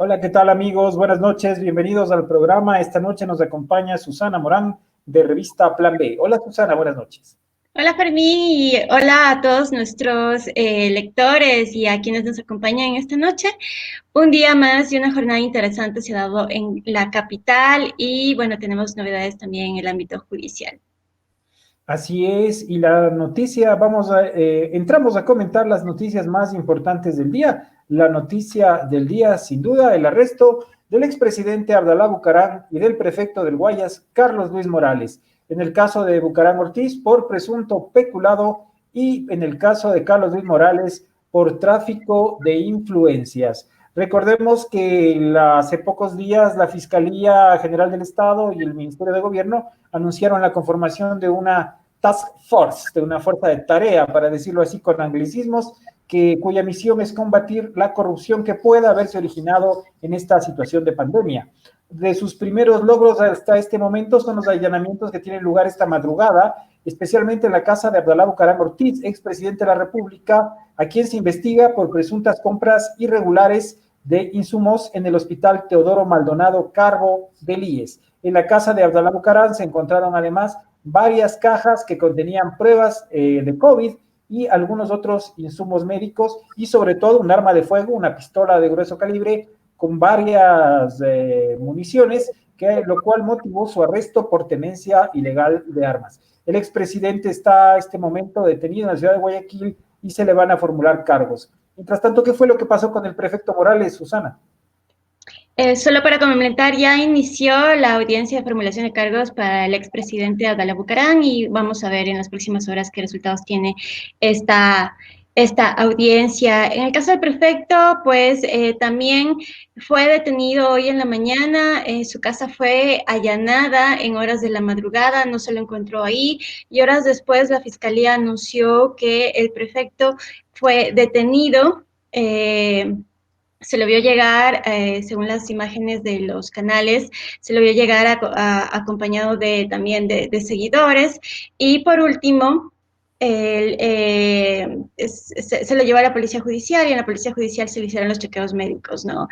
Hola, ¿qué tal amigos? Buenas noches, bienvenidos al programa. Esta noche nos acompaña Susana Morán de revista Plan B. Hola Susana, buenas noches. Hola Fermín y hola a todos nuestros lectores y a quienes nos acompañan esta noche. Un día más y una jornada interesante se ha dado en la capital y bueno, tenemos novedades también en el ámbito judicial. Así es, y la noticia, entramos a comentar las noticias más importantes del día. La noticia del día, sin duda, el arresto del expresidente Abdalá Bucaram y del prefecto del Guayas, Carlos Luis Morales. En el caso de Bucaram Ortiz, por presunto peculado, y en el caso de Carlos Luis Morales, por tráfico de influencias. Recordemos que hace pocos días la Fiscalía General del Estado y el Ministerio de Gobierno anunciaron la conformación de una task force, de una fuerza de tarea, para decirlo así con anglicismos, cuya misión es combatir la corrupción que pueda haberse originado en esta situación de pandemia. De sus primeros logros hasta este momento son los allanamientos que tienen lugar esta madrugada, especialmente en la casa de Abdalá Bucaram Ortiz, expresidente de la República, a quien se investiga por presuntas compras irregulares de insumos en el Hospital Teodoro Maldonado Carbo de Líes. En la casa de Abdalá Bucaram se encontraron además varias cajas que contenían pruebas de COVID y algunos otros insumos médicos y sobre todo un arma de fuego, una pistola de grueso calibre con varias municiones, lo cual motivó su arresto por tenencia ilegal de armas. El expresidente está a este momento detenido en la ciudad de Guayaquil y se le van a formular cargos. Mientras tanto, ¿qué fue lo que pasó con el prefecto Morales, Susana? Solo para comentar, ya inició la audiencia de formulación de cargos para el expresidente Abdalá Bucaram y vamos a ver en las próximas horas qué resultados tiene esta, esta audiencia. En el caso del prefecto, pues también fue detenido hoy en la mañana, su casa fue allanada en horas de la madrugada, no se lo encontró ahí y horas después la fiscalía anunció que el prefecto fue detenido. Se lo vio llegar, según las imágenes de los canales, se lo vio llegar acompañado también de seguidores. Y por último, se lo llevó a la policía judicial y en la policía judicial se le hicieron los chequeos médicos, ¿no?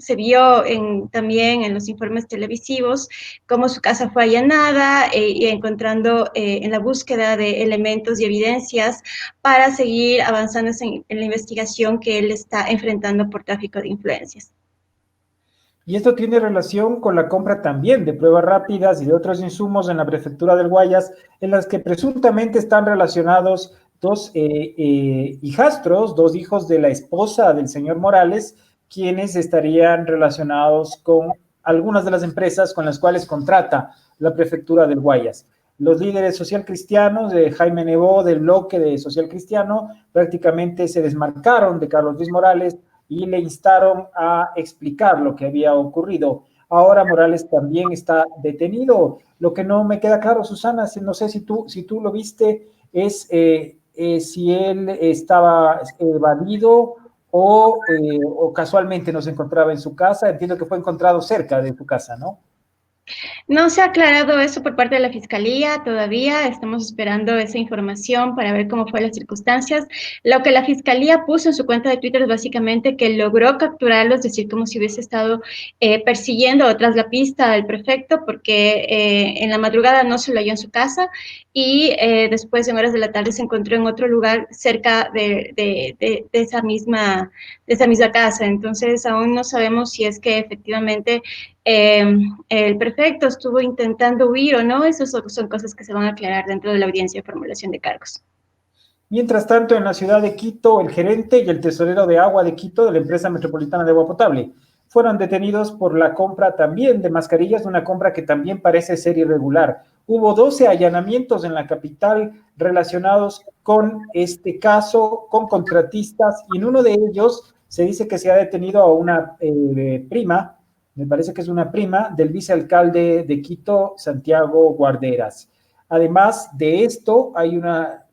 Se vio también en los informes televisivos cómo su casa fue allanada y encontrando en la búsqueda de elementos y evidencias para seguir avanzando en la investigación que él está enfrentando por tráfico de influencias. Y esto tiene relación con la compra también de pruebas rápidas y de otros insumos en la prefectura del Guayas, en las que presuntamente están relacionados dos hijastros, dos hijos de la esposa del señor Morales, quienes estarían relacionados con algunas de las empresas con las cuales contrata la prefectura del Guayas. Los líderes social cristianos de Jaime Nebot, del bloque de social cristiano, prácticamente se desmarcaron de Carlos Luis Morales y le instaron a explicar lo que había ocurrido. Ahora Morales también está detenido. Lo que no me queda claro, Susana, no sé si tú lo viste, es si él estaba evadido o casualmente no se encontraba en su casa. Entiendo que fue encontrado cerca de su casa, ¿no? No se ha aclarado eso por parte de la Fiscalía todavía, estamos esperando esa información para ver cómo fue las circunstancias. Lo que la Fiscalía puso en su cuenta de Twitter es básicamente que logró capturarlo, es decir, como si hubiese estado persiguiendo tras la pista del prefecto, porque en la madrugada no se lo halló en su casa y después en horas de la tarde se encontró en otro lugar cerca de esa misma casa. Entonces aún no sabemos si es que efectivamente el prefecto estuvo intentando huir o no, esas son cosas que se van a aclarar dentro de la audiencia de formulación de cargos. Mientras tanto, en la ciudad de Quito, el gerente y el tesorero de agua de Quito, de la empresa metropolitana de agua potable, fueron detenidos por la compra también de mascarillas, una compra que también parece ser irregular. Hubo 12 allanamientos en la capital relacionados con este caso, con contratistas, y en uno de ellos se dice que se ha detenido a una prima, me parece que es una prima del vicealcalde de Quito, Santiago Guarderas. Además de esto, hay una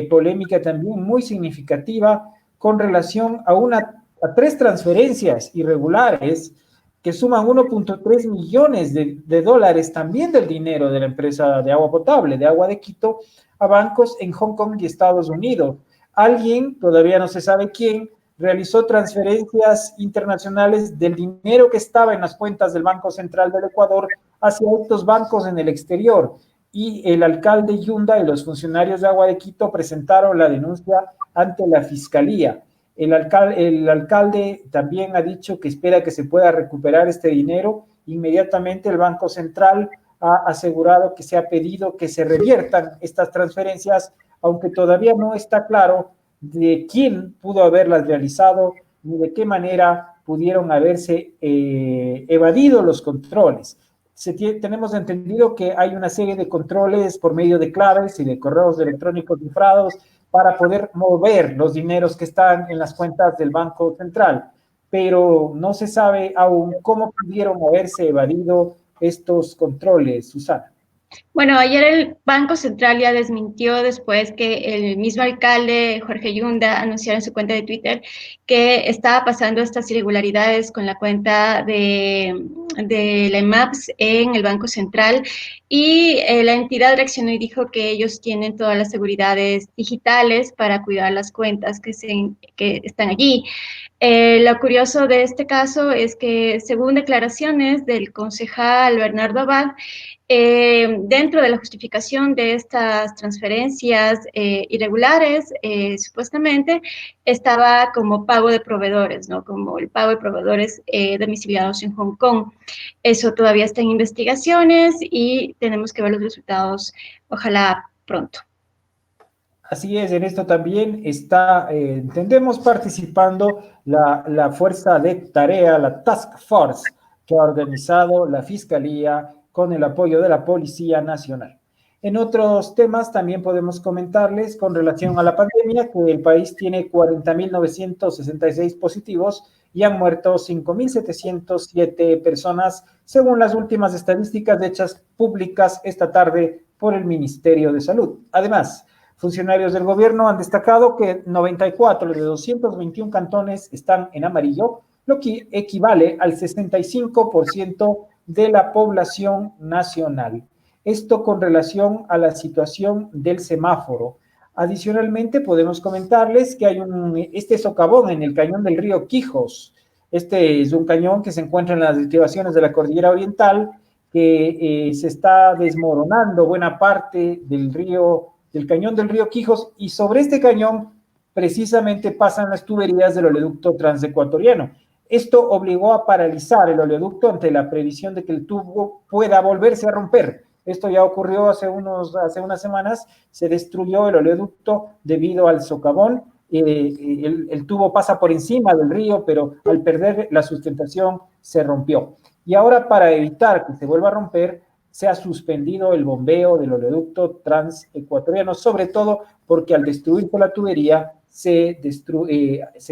polémica también muy significativa con relación a tres transferencias irregulares que suman 1.3 millones de dólares también del dinero de la empresa de agua potable, de agua de Quito, a bancos en Hong Kong y Estados Unidos. Alguien, todavía no se sabe quién, realizó transferencias internacionales del dinero que estaba en las cuentas del Banco Central del Ecuador hacia estos bancos en el exterior. Y el alcalde Yunda y los funcionarios de Agua de Quito presentaron la denuncia ante la Fiscalía. El alcalde también ha dicho que espera que se pueda recuperar este dinero. Inmediatamente el Banco Central ha asegurado que se ha pedido que se reviertan estas transferencias, aunque todavía no está claro de quién pudo haberlas realizado ni de qué manera pudieron haberse evadido los controles. Tenemos entendido que hay una serie de controles por medio de claves y de correos electrónicos cifrados para poder mover los dineros que están en las cuentas del Banco Central, pero no se sabe aún cómo pudieron haberse evadido estos controles, Susana. Bueno, ayer el Banco Central ya desmintió después que el mismo alcalde Jorge Yunda anunciara en su cuenta de Twitter que estaba pasando estas irregularidades con la cuenta de la EMAPS en el Banco Central y la entidad reaccionó y dijo que ellos tienen todas las seguridades digitales para cuidar las cuentas que están allí. Lo curioso de este caso es que, según declaraciones del concejal Bernardo Abad, dentro de la justificación de estas transferencias irregulares, supuestamente estaba como pago de proveedores, ¿no? Como el pago de proveedores domiciliados en Hong Kong. Eso todavía está en investigaciones y tenemos que ver los resultados, ojalá pronto. Así es, en esto también está, entendemos, participando la fuerza de tarea, la Task Force, que ha organizado la Fiscalía con el apoyo de la Policía Nacional. En otros temas también podemos comentarles con relación a la pandemia que el país tiene 40.966 positivos y han muerto 5.707 personas, según las últimas estadísticas hechas públicas esta tarde por el Ministerio de Salud. Además, funcionarios del gobierno han destacado que 94 de 221 cantones están en amarillo, lo que equivale al 65% de la población nacional. Esto con relación a la situación del semáforo. Adicionalmente, podemos comentarles que hay este socavón en el cañón del río Quijos. Este es un cañón que se encuentra en las estribaciones de la Cordillera Oriental, que se está desmoronando buena parte del cañón del río Quijos, y sobre este cañón precisamente pasan las tuberías del oleoducto transecuatoriano. Esto obligó a paralizar el oleoducto ante la previsión de que el tubo pueda volverse a romper. Esto ya ocurrió hace unas semanas, se destruyó el oleoducto debido al socavón. El tubo pasa por encima del río, pero al perder la sustentación se rompió. Y ahora, para evitar que se vuelva a romper, se ha suspendido el bombeo del oleoducto transecuatoriano, sobre todo porque al destruirse la tubería se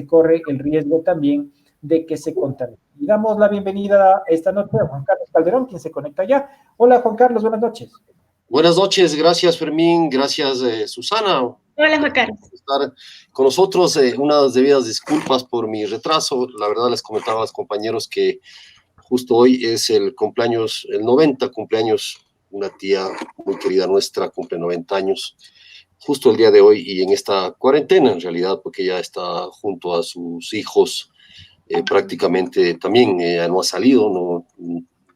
corre el riesgo también de que se contamine. Y damos la bienvenida esta noche a Juan Carlos Calderón, quien se conecta ya. Hola, Juan Carlos, buenas noches. Buenas noches, gracias Fermín, gracias Susana. Hola, Juan Carlos. Por estar con nosotros, unas debidas disculpas por mi retraso. La verdad, les comentaba a los compañeros que justo hoy es el cumpleaños, el 90 cumpleaños, una tía muy querida nuestra, cumple 90 años, justo el día de hoy y en esta cuarentena en realidad, porque ella está junto a sus hijos, prácticamente también no ha salido,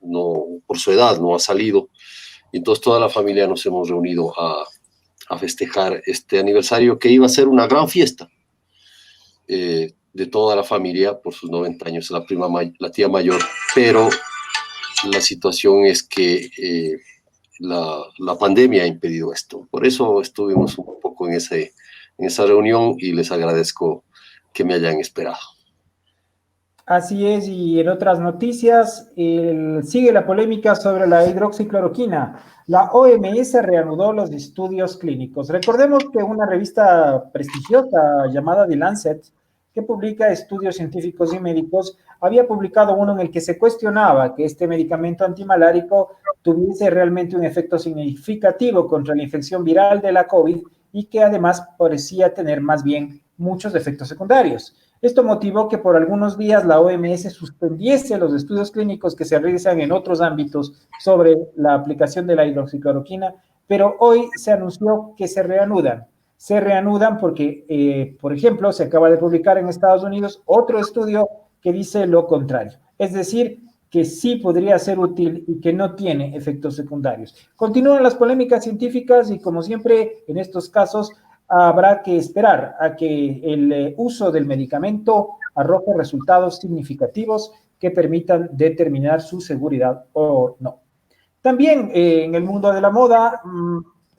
no, por su edad no ha salido, y entonces toda la familia nos hemos reunido a festejar este aniversario que iba a ser una gran fiesta de toda la familia por sus 90 años, la tía mayor, pero la situación es que la pandemia ha impedido esto. Por eso estuvimos un poco en esa reunión y les agradezco que me hayan esperado. Así es, y en otras noticias, sigue la polémica sobre la hidroxicloroquina. La OMS reanudó los estudios clínicos. Recordemos que una revista prestigiosa llamada The Lancet, que publica estudios científicos y médicos, había publicado uno en el que se cuestionaba que este medicamento antimalárico tuviese realmente un efecto significativo contra la infección viral de la COVID y que además parecía tener más bien muchos efectos secundarios. Esto motivó que por algunos días la OMS suspendiese los estudios clínicos que se realizan en otros ámbitos sobre la aplicación de la hidroxicloroquina, pero hoy se anunció que se reanudan. se reanudan porque, por ejemplo, se acaba de publicar en Estados Unidos otro estudio que dice lo contrario. Es decir, que sí podría ser útil y que no tiene efectos secundarios. Continúan las polémicas científicas y, como siempre, en estos casos habrá que esperar a que el uso del medicamento arroje resultados significativos que permitan determinar su seguridad o no. También en el mundo de la moda,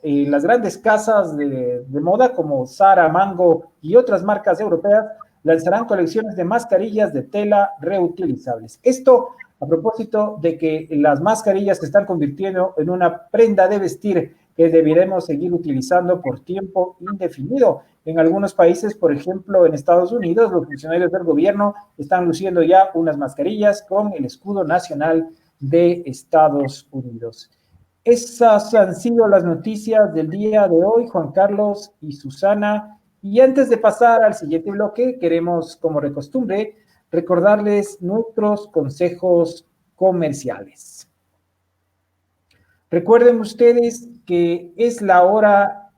las grandes casas de moda como Zara, Mango y otras marcas europeas lanzarán colecciones de mascarillas de tela reutilizables. Esto a propósito de que las mascarillas se están convirtiendo en una prenda de vestir que deberemos seguir utilizando por tiempo indefinido. En algunos países, por ejemplo, en Estados Unidos, los funcionarios del gobierno están luciendo ya unas mascarillas con el escudo nacional de Estados Unidos. Esas han sido las noticias del día de hoy, Juan Carlos y Susana. Y antes de pasar al siguiente bloque, queremos, como de costumbre, recordarles nuestros consejos comerciales. Recuerden ustedes que es la hora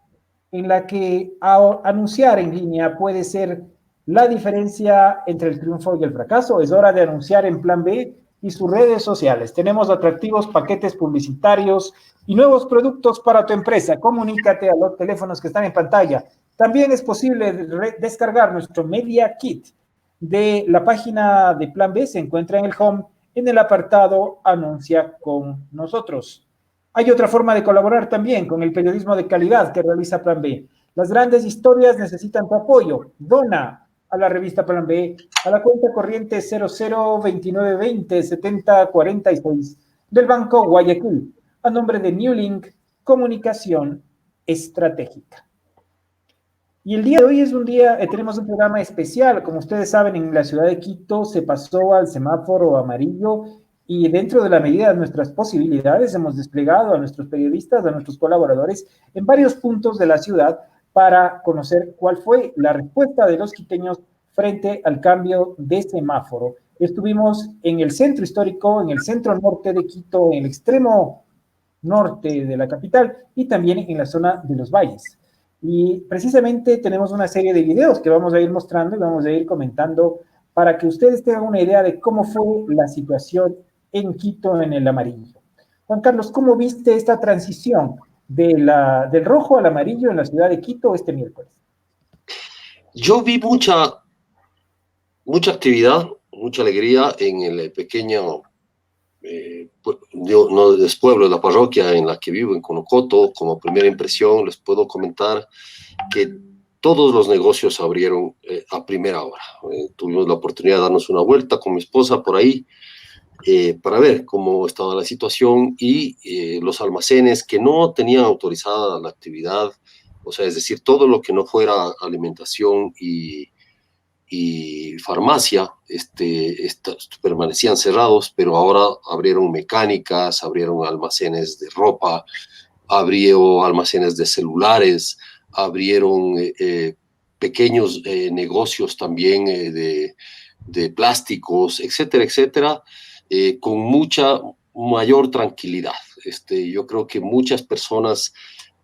en la que anunciar en línea puede ser la diferencia entre el triunfo y el fracaso. Es hora de anunciar en Plan B y sus redes sociales. Tenemos atractivos paquetes publicitarios y nuevos productos para tu empresa. Comunícate a los teléfonos que están en pantalla. También es posible descargar nuestro Media Kit de la página de Plan B. Se encuentra en el home, en el apartado Anuncia con nosotros. Hay otra forma de colaborar también con el periodismo de calidad que realiza Plan B. Las grandes historias necesitan tu apoyo. Dona a la revista Plan B a la cuenta corriente 002920 7046 del Banco Guayaquil, a nombre de New Link Comunicación Estratégica. Y el día de hoy es un día, tenemos un programa especial. Como ustedes saben, en la ciudad de Quito se pasó al semáforo amarillo y dentro de la medida de nuestras posibilidades hemos desplegado a nuestros periodistas, a nuestros colaboradores en varios puntos de la ciudad para conocer cuál fue la respuesta de los quiteños frente al cambio de semáforo. Estuvimos en el centro histórico, en el centro norte de Quito, en el extremo norte de la capital y también en la zona de los valles. Y precisamente tenemos una serie de videos que vamos a ir mostrando y vamos a ir comentando para que ustedes tengan una idea de cómo fue la situación en Quito en el amarillo. Juan Carlos, ¿cómo viste esta transición del rojo al amarillo en la ciudad de Quito este miércoles? Yo vi mucha actividad, mucha alegría en el pequeño no es pueblo, la parroquia en la que vivo, en Conocoto. Como primera impresión les puedo comentar que todos los negocios abrieron a primera hora. Tuvimos la oportunidad de darnos una vuelta con mi esposa por ahí para ver cómo estaba la situación y los almacenes que no tenían autorizada la actividad, o sea, es decir, todo lo que no fuera alimentación y farmacia permanecían cerrados, pero ahora abrieron mecánicas, abrieron almacenes de ropa, abrieron almacenes de celulares, abrieron pequeños negocios también de plásticos, etcétera, etcétera, con mucha mayor tranquilidad. Yo creo que muchas personas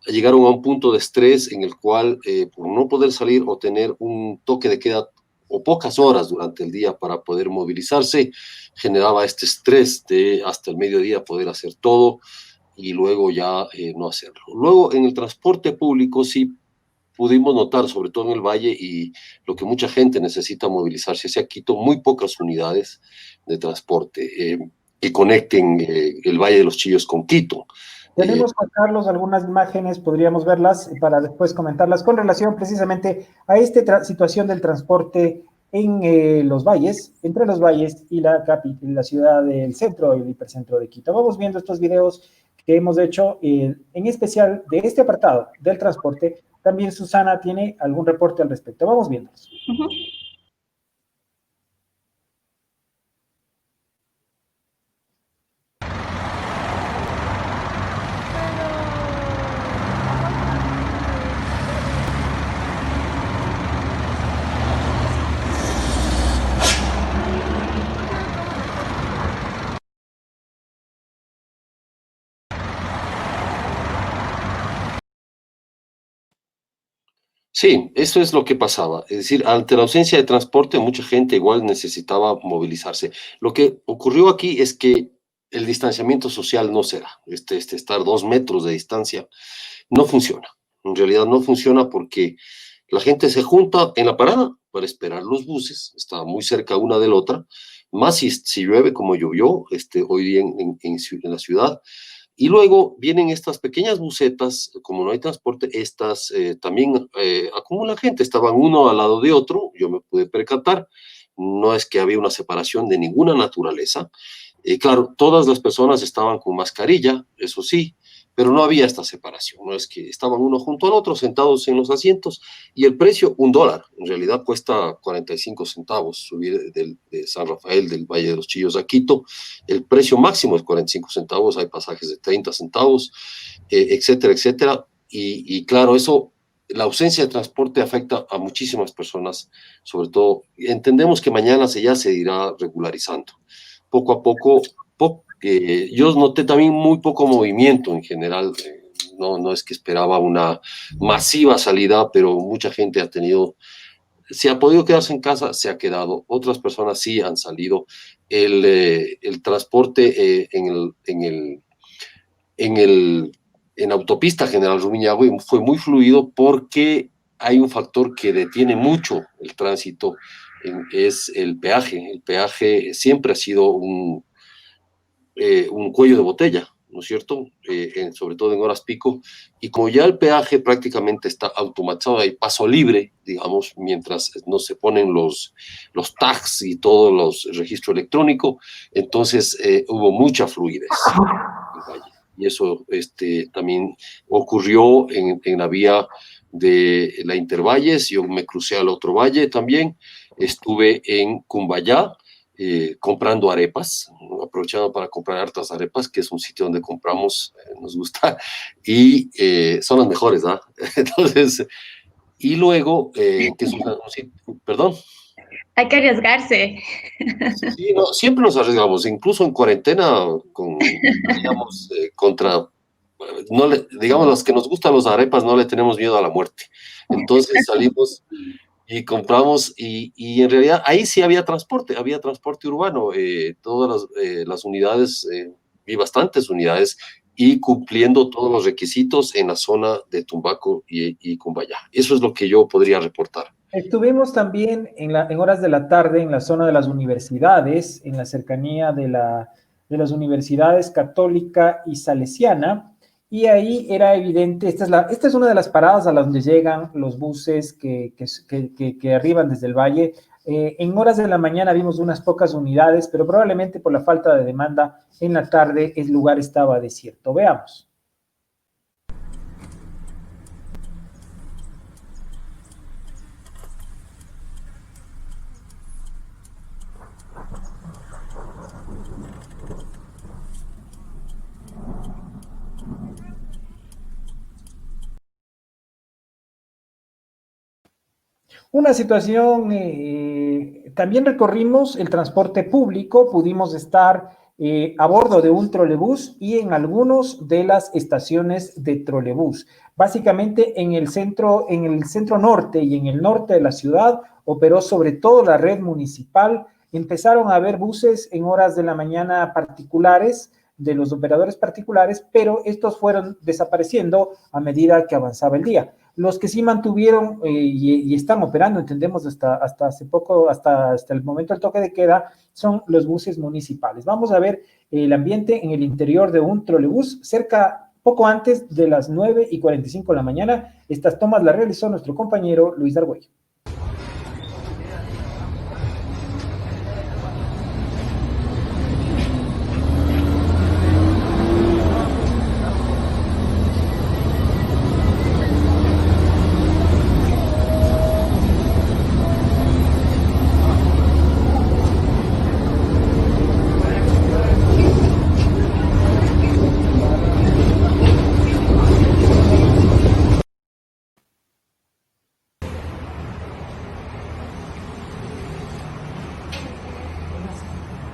llegaron a un punto de estrés en el cual, por no poder salir o tener un toque de queda o pocas horas durante el día para poder movilizarse, generaba este estrés de hasta el mediodía poder hacer todo y luego ya no hacerlo. Luego, en el transporte público sí pudimos notar, sobre todo en el Valle, y lo que mucha gente necesita movilizarse hacia Quito, muy pocas unidades de transporte que conecten el Valle de los Chillos con Quito. Tenemos, Juan Carlos, algunas imágenes, podríamos verlas para después comentarlas con relación precisamente a esta situación del transporte en los valles, entre los valles y la ciudad del centro y el hipercentro de Quito. Vamos viendo estos videos que hemos hecho, en especial de este apartado del transporte. También Susana tiene algún reporte al respecto. Vamos viéndolos. Sí, eso es lo que pasaba. Es decir, ante la ausencia de transporte, mucha gente igual necesitaba movilizarse. Lo que ocurrió aquí es que el distanciamiento social no se da. Este estar 2 metros de distancia no funciona. En realidad no funciona porque la gente se junta en la parada para esperar los buses, está muy cerca una de la otra, más si llueve como llovió hoy día en la ciudad. Y luego vienen estas pequeñas busetas, como no hay transporte, estas también acumulan gente, estaban uno al lado de otro, yo me pude percatar, no es que había una separación de ninguna naturaleza. Claro, todas las personas estaban con mascarilla, eso sí, pero no había esta separación, no es que estaban uno junto al otro sentados en los asientos y el precio $1, en realidad cuesta 45 centavos subir de San Rafael, del Valle de los Chillos a Quito, el precio máximo es 45 centavos, hay pasajes de 30 centavos, etcétera, etcétera, y claro, eso, la ausencia de transporte afecta a muchísimas personas, sobre todo, entendemos que mañana ya se irá regularizando, poco a poco, yo noté también muy poco movimiento en general, no es que esperaba una masiva salida, pero mucha gente se ha podido quedarse en casa, se ha quedado, otras personas sí han salido. El transporte en autopista General Rumiñahui fue muy fluido porque hay un factor que detiene mucho el tránsito, es el peaje. El peaje siempre ha sido un cuello de botella, ¿no es cierto? Sobre todo en horas pico. Y como ya el peaje prácticamente está automatizado, hay paso libre, digamos, mientras no se ponen los tags y todo el registro electrónico, entonces hubo mucha fluidez en el valle. Y eso también ocurrió en la vía de la Intervalles. Yo me crucé al otro valle también, estuve en Cumbayá, comprando arepas, ¿no? Aprovechando para comprar hartas arepas, que es un sitio donde compramos, nos gusta, y son las mejores, ¿ah? Entonces, y luego, que es un sitio, perdón. Hay que arriesgarse. Sí, no, siempre nos arriesgamos, incluso en cuarentena, digamos, digamos, los que nos gustan los arepas, no le tenemos miedo a la muerte. Entonces salimos y compramos, y en realidad ahí sí había transporte urbano, todas las unidades, vi bastantes unidades, y cumpliendo todos los requisitos en la zona de Tumbaco y Cumbayá. Eso es lo que yo podría reportar. Estuvimos también en horas de la tarde en la zona de las universidades, en la cercanía de las universidades católica y salesiana, y ahí era evidente, esta es una de las paradas a las donde llegan los buses que arriban desde el valle. En horas de la mañana vimos unas pocas unidades, pero probablemente por la falta de demanda en la tarde el lugar estaba desierto. Veamos. Una situación, también recorrimos el transporte público, pudimos estar a bordo de un trolebús y en algunos de las estaciones de trolebús. Básicamente en el centro norte y en el norte de la ciudad operó sobre todo la red municipal. Empezaron a haber buses en horas de la mañana particulares, de los operadores particulares, pero estos fueron desapareciendo a medida que avanzaba el día. Los que sí mantuvieron y están operando, entendemos, hasta hace poco, hasta el momento del toque de queda, son los buses municipales. Vamos a ver el ambiente en el interior de un trolebús, poco antes de las 9:45 de la mañana. Estas tomas las realizó nuestro compañero Luis Argüello.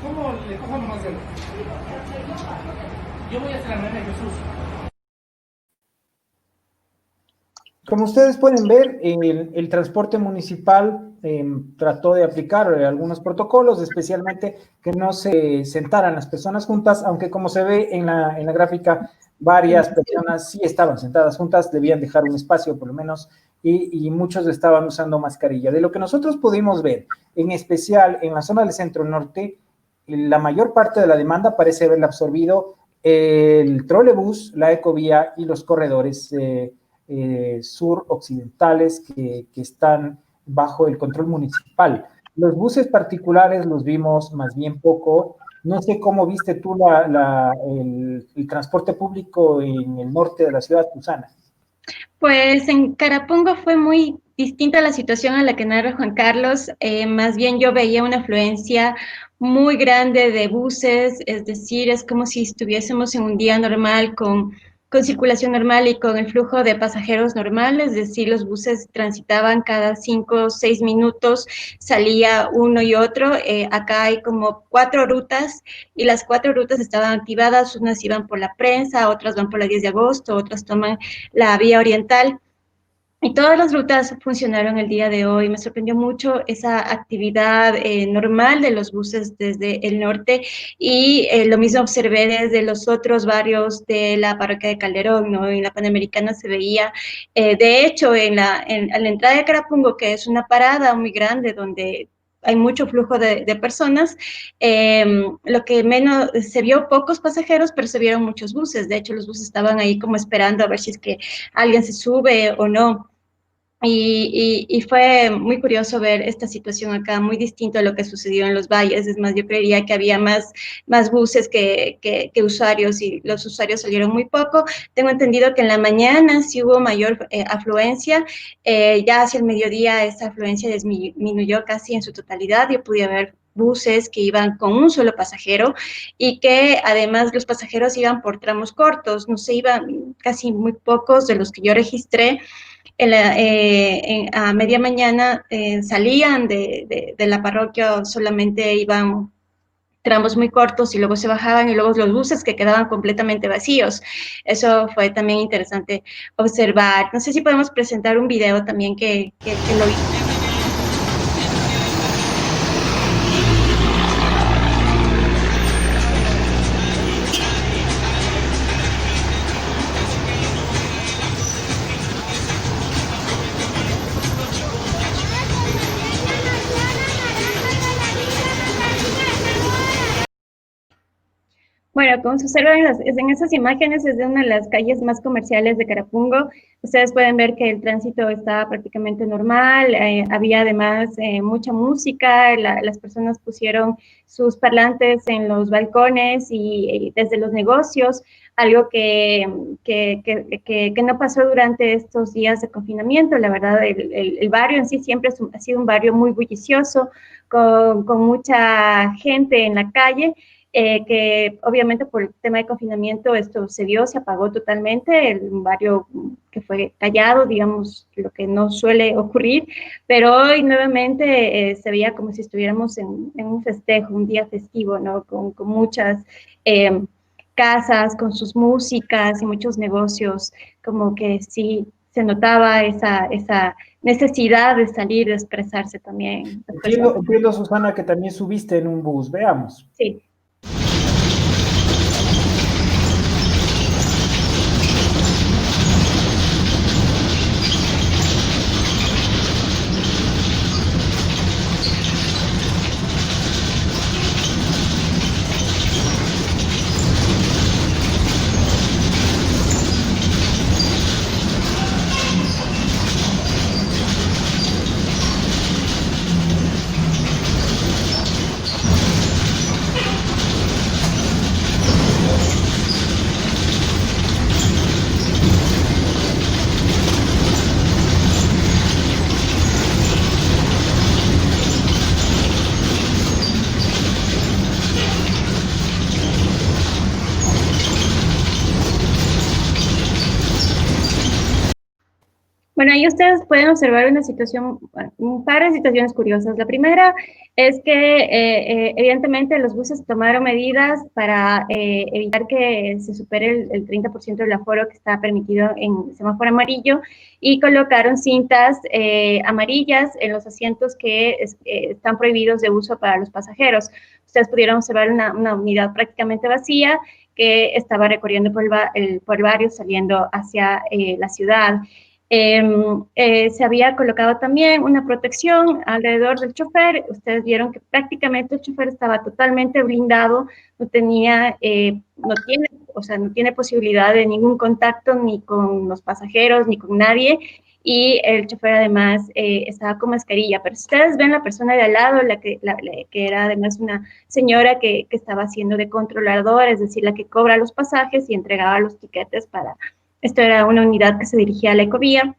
¿Cómo le cojo nomás el? Yo voy a hacer la meme Jesús. Como ustedes pueden ver, el transporte municipal trató de aplicar algunos protocolos, especialmente que no se sentaran las personas juntas, aunque como se ve en la gráfica, varias personas sí estaban sentadas juntas, debían dejar un espacio por lo menos, y muchos estaban usando mascarilla. De lo que nosotros pudimos ver, en especial en la zona del centro norte, la mayor parte de la demanda parece haberla absorbido el trolebús, la ecovía y los corredores suroccidentales que están bajo el control municipal. Los buses particulares los vimos más bien poco. No sé cómo viste tú el transporte público en el norte de la ciudad, Susana. Pues en Carapungo fue muy distinta la situación a la que narra Juan Carlos. Más bien yo veía una afluencia muy grande de buses, es decir, es como si estuviésemos en un día normal con circulación normal y con el flujo de pasajeros normal, es decir, los buses transitaban cada 5 o 6 minutos, salía uno y otro. Acá hay como 4 rutas y las 4 rutas estaban activadas, unas iban por la Prensa, otras van por la 10 de agosto, otras toman la vía oriental. Y todas las rutas funcionaron el día de hoy. Me sorprendió mucho esa actividad normal de los buses desde el norte y lo mismo observé desde los otros barrios de la parroquia de Calderón, ¿no? En la Panamericana se veía, de hecho, a la entrada de Carapungo, que es una parada muy grande donde hay mucho flujo de personas, lo que menos, se vio pocos pasajeros, pero se vieron muchos buses. De hecho, los buses estaban ahí como esperando a ver si es que alguien se sube o no. Y fue muy curioso ver esta situación acá, muy distinto a lo que sucedió en los valles. Es más, yo creería que había más buses que usuarios y los usuarios salieron muy poco. Tengo entendido que en la mañana sí hubo mayor afluencia, ya hacia el mediodía esa afluencia disminuyó casi en su totalidad. Yo pude ver buses que iban con un solo pasajero y que además los pasajeros iban por tramos cortos, no se iban casi muy pocos de los que yo registré a media mañana salían de la parroquia, solamente iban tramos muy cortos y luego se bajaban y luego los buses que quedaban completamente vacíos. Eso fue también interesante observar. No sé si podemos presentar un video también que lo hice. Bueno, como se observa en esas imágenes, es de una de las calles más comerciales de Carapungo. Ustedes pueden ver que el tránsito está prácticamente normal, había además mucha música, las personas pusieron sus parlantes en los balcones y desde los negocios, algo que no pasó durante estos días de confinamiento. La verdad, el barrio en sí siempre ha sido un barrio muy bullicioso, con mucha gente en la calle. Que obviamente por el tema de confinamiento esto se apagó totalmente, el barrio que fue callado, digamos, lo que no suele ocurrir, pero hoy nuevamente se veía como si estuviéramos en un festejo, un día festivo, ¿no? Con muchas casas, con sus músicas y muchos negocios, como que sí se notaba esa necesidad de salir, de expresarse también. Entiendo, Susana, que también subiste en un bus, veamos. Sí. ahí ustedes pueden observar una situación, bueno, un par de situaciones curiosas. La primera es que evidentemente los buses tomaron medidas para evitar que se supere el 30% del aforo que está permitido en semáforo amarillo y colocaron cintas amarillas en los asientos que están prohibidos de uso para los pasajeros. Ustedes pudieron observar una unidad prácticamente vacía que estaba recorriendo por barrio saliendo hacia la ciudad. Se había colocado también una protección alrededor del chofer. Ustedes vieron que prácticamente el chofer estaba totalmente blindado, no tiene posibilidad de ningún contacto ni con los pasajeros ni con nadie. Y el chofer además estaba con mascarilla. Pero si ustedes ven la persona de al lado, que era además una señora que estaba haciendo de controladora, es decir, la que cobra los pasajes y entregaba los tiquetes para... Esto era una unidad que se dirigía a la Ecovía.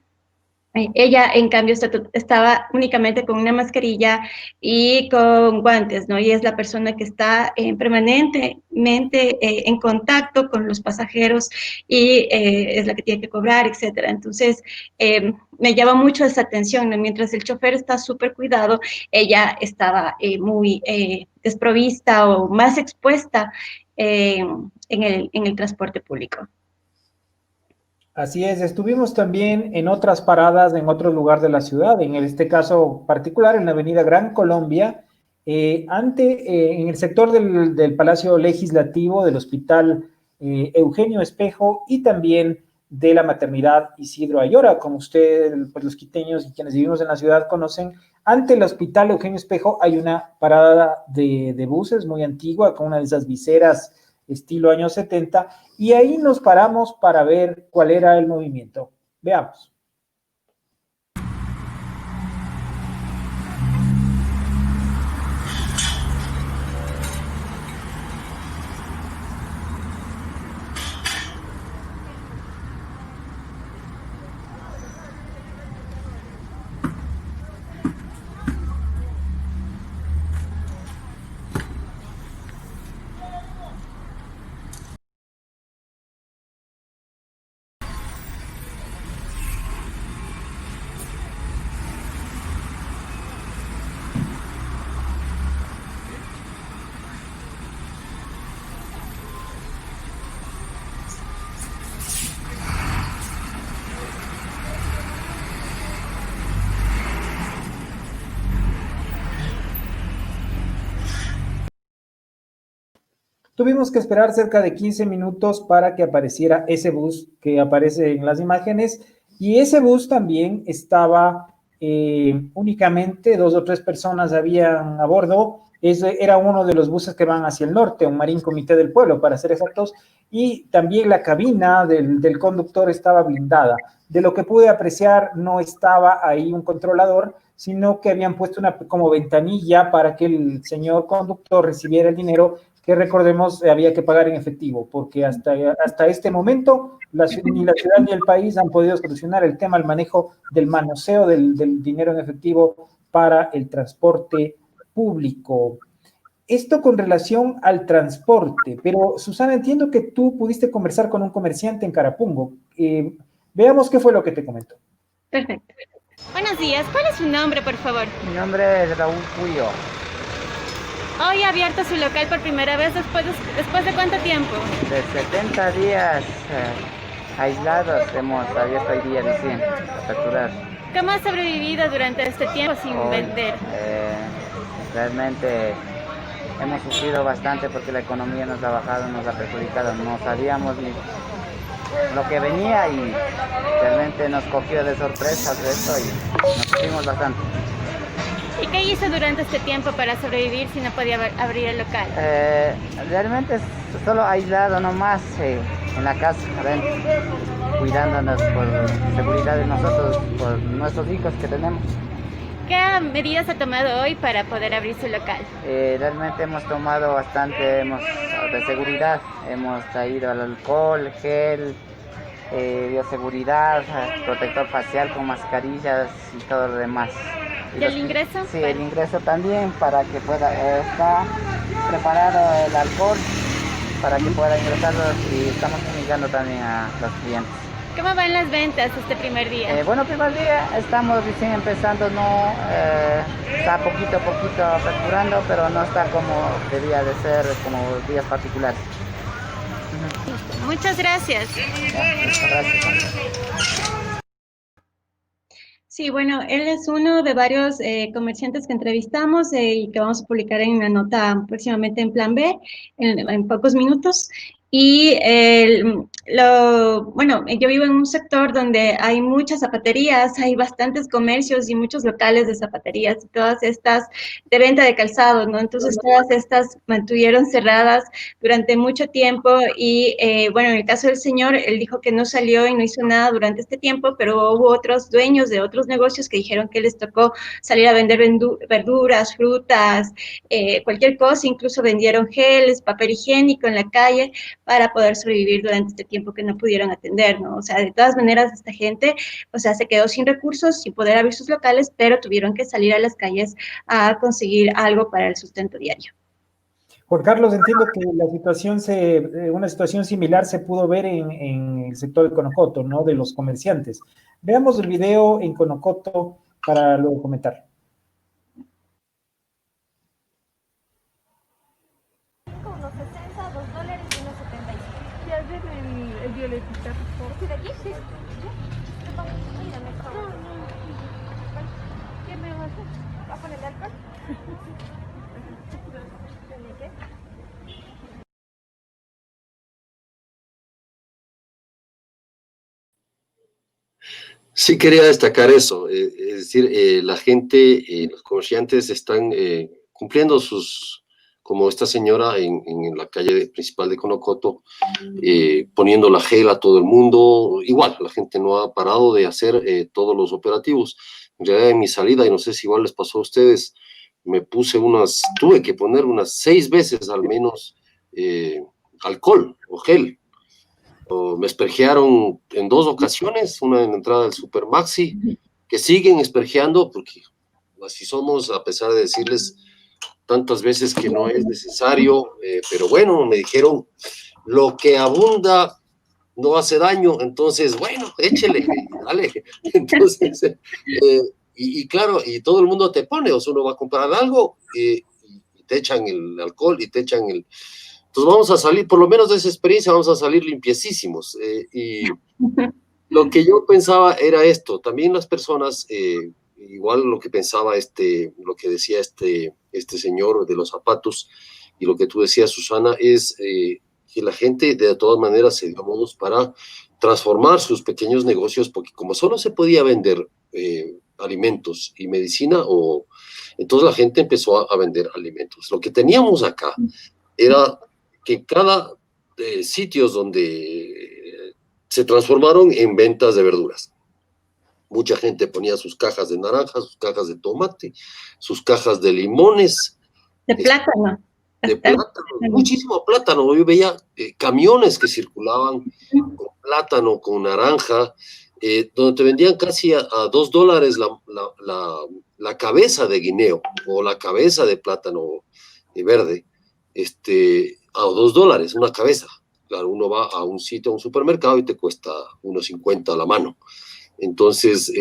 Ella, en cambio, estaba únicamente con una mascarilla y con guantes, ¿no? Y es la persona que está permanentemente en contacto con los pasajeros y es la que tiene que cobrar, etcétera. Entonces, me llama mucho esa atención, ¿no? Mientras el chofer está súper cuidado, ella estaba muy desprovista o más expuesta en el transporte público. Así es, estuvimos también en otras paradas en otro lugar de la ciudad, en este caso particular en la avenida Gran Colombia, en el sector del Palacio Legislativo, del Hospital Eugenio Espejo y también de la Maternidad Isidro Ayora, como ustedes, pues los quiteños y quienes vivimos en la ciudad conocen. Ante el Hospital Eugenio Espejo hay una parada de buses muy antigua, con una de esas viseras estilo años 70, y ahí nos paramos para ver cuál era el movimiento. Veamos. Tuvimos que esperar cerca de 15 minutos para que apareciera ese bus que aparece en las imágenes, y ese bus también estaba únicamente 2 o 3 personas habían a bordo. Ese era uno de los buses que van hacia el norte, un Marín Comité del Pueblo, para ser exactos, y también la cabina del conductor estaba blindada. De lo que pude apreciar, no estaba ahí un controlador, sino que habían puesto una como ventanilla para que el señor conductor recibiera el dinero que, recordemos, había que pagar en efectivo, porque hasta este momento ni la ciudad ni el país han podido solucionar el tema del manejo del manoseo del dinero en efectivo para el transporte público. Esto con relación al transporte, pero Susana, entiendo que tú pudiste conversar con un comerciante en Carapungo. Veamos qué fue lo que te comentó. Perfecto. Buenos días, ¿cuál es su nombre, por favor? Mi nombre es Raúl Puyo. Hoy ha abierto su local por primera vez después de ¿cuánto tiempo? De 70 días aislados hemos abierto hoy día recién, aperturar. ¿Cómo ha sobrevivido durante este tiempo sin vender? Realmente hemos sufrido bastante porque la economía nos ha bajado, nos ha perjudicado. No sabíamos ni lo que venía y realmente nos cogió de sorpresa esto y nos sufrimos bastante. ¿Y qué hizo durante este tiempo para sobrevivir si no podía abrir el local? Realmente solo aislado nomás en la casa, cuidándonos por seguridad de nosotros, por nuestros hijos que tenemos. ¿Qué medidas ha tomado hoy para poder abrir su local? Realmente hemos tomado bastante de seguridad. Hemos traído el alcohol, gel, bioseguridad, protector facial con mascarillas y todo lo demás. ¿Y el ingreso? Sí, el ingreso también para que pueda, está preparado el alcohol para que pueda ingresarlos y estamos fumigando también a los clientes. ¿Cómo van las ventas este primer día? Bueno, primer día estamos recién empezando, no está poquito a poquito aperturando, pero no está como debía de ser, como días particulares. Muchas gracias. Muchas gracias. Sí, bueno, él es uno de varios comerciantes que entrevistamos y que vamos a publicar en una nota próximamente en Plan B, en pocos minutos. Y bueno, yo vivo en un sector donde hay muchas zapaterías, hay bastantes comercios y muchos locales de zapaterías, y todas estas de venta de calzado, ¿no? Entonces todas estas mantuvieron cerradas durante mucho tiempo y bueno, en el caso del señor, él dijo que no salió y no hizo nada durante este tiempo, pero hubo otros dueños de otros negocios que dijeron que les tocó salir a vender verduras, frutas, cualquier cosa, incluso vendieron geles, papel higiénico en la calle para poder sobrevivir durante este tiempo que no pudieron atender, ¿no? O sea, de todas maneras, esta gente, o sea, se quedó sin recursos, sin poder abrir sus locales, pero tuvieron que salir a las calles a conseguir algo para el sustento diario. Juan Carlos, entiendo que la situación una situación similar se pudo ver en el sector de Conocoto, ¿no? De los comerciantes. Veamos el video en Conocoto para luego comentar. Unos 60, $2 y unos 75. Ya ven el violetita, por favor. ¿Sí de aquí? Sí. ¿Qué me va a hacer? ¿Va a ponerle alcohol? ¿Qué? Sí, quería destacar eso, es decir, la gente, los comerciantes están cumpliendo como esta señora en la calle principal de Conocoto, poniendo la gel a todo el mundo. Igual, la gente no ha parado de hacer todos los operativos. En realidad, en mi salida, y no sé si igual les pasó a ustedes, tuve que poner unas 6 veces al menos alcohol o gel. Me esperjearon en 2 ocasiones, una en la entrada del Supermaxi, que siguen esperjeando, porque así somos, a pesar de decirles tantas veces que no es necesario, pero bueno, me dijeron, lo que abunda no hace daño, entonces, bueno, échele, dale. Entonces, y claro, y todo el mundo te pone, o sea, uno va a comprar algo, y te echan el alcohol y te echan el... Entonces vamos a salir, por lo menos de esa experiencia, vamos a salir limpiecísimos. Y lo que yo pensaba era esto, también las personas, igual lo que pensaba lo que decía este señor de los zapatos, y lo que tú decías, Susana, es que la gente de todas maneras se dio modos para transformar sus pequeños negocios, porque como solo se podía vender alimentos y medicina, entonces la gente empezó a vender alimentos. Lo que teníamos acá era que cada sitios donde se transformaron en ventas de verduras. Mucha gente ponía sus cajas de naranjas, sus cajas de tomate, sus cajas de limones. De plátano. De plátano, muchísimo plátano. Yo veía camiones que circulaban con plátano, con naranja, donde te vendían casi a $2 la cabeza de guineo o la cabeza de plátano verde. A $2, una cabeza. Claro, uno va a un sitio, a un supermercado y te cuesta $1.50 a la mano. Entonces,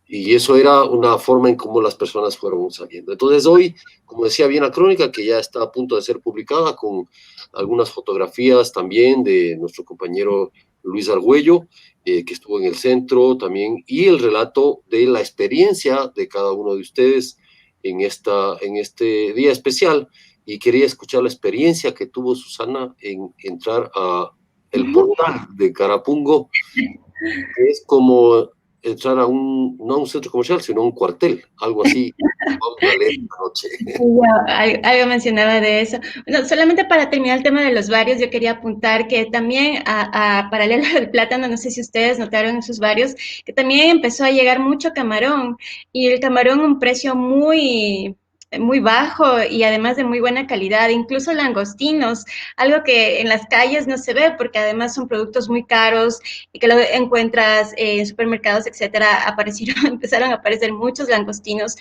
y eso era una forma en cómo las personas fueron saliendo. Entonces hoy, como decía bien la crónica, que ya está a punto de ser publicada, con algunas fotografías también de nuestro compañero Luis Argüello, que estuvo en el centro también, y el relato de la experiencia de cada uno de ustedes en este día especial. Y quería escuchar la experiencia que tuvo Susana en entrar a el portal de Carapungo, que es como entrar no a un centro comercial, sino a un cuartel, algo así. Vamos a leer esta noche. Algo mencionaba de eso. No, solamente para terminar el tema de los barrios, yo quería apuntar que también, a paralelo del plátano, no sé si ustedes notaron en sus barrios, que también empezó a llegar mucho camarón, y el camarón a un precio muy bajo y además de muy buena calidad, incluso langostinos, algo que en las calles no se ve porque además son productos muy caros y que lo encuentras en supermercados, etcétera. Empezaron a aparecer muchos langostinos,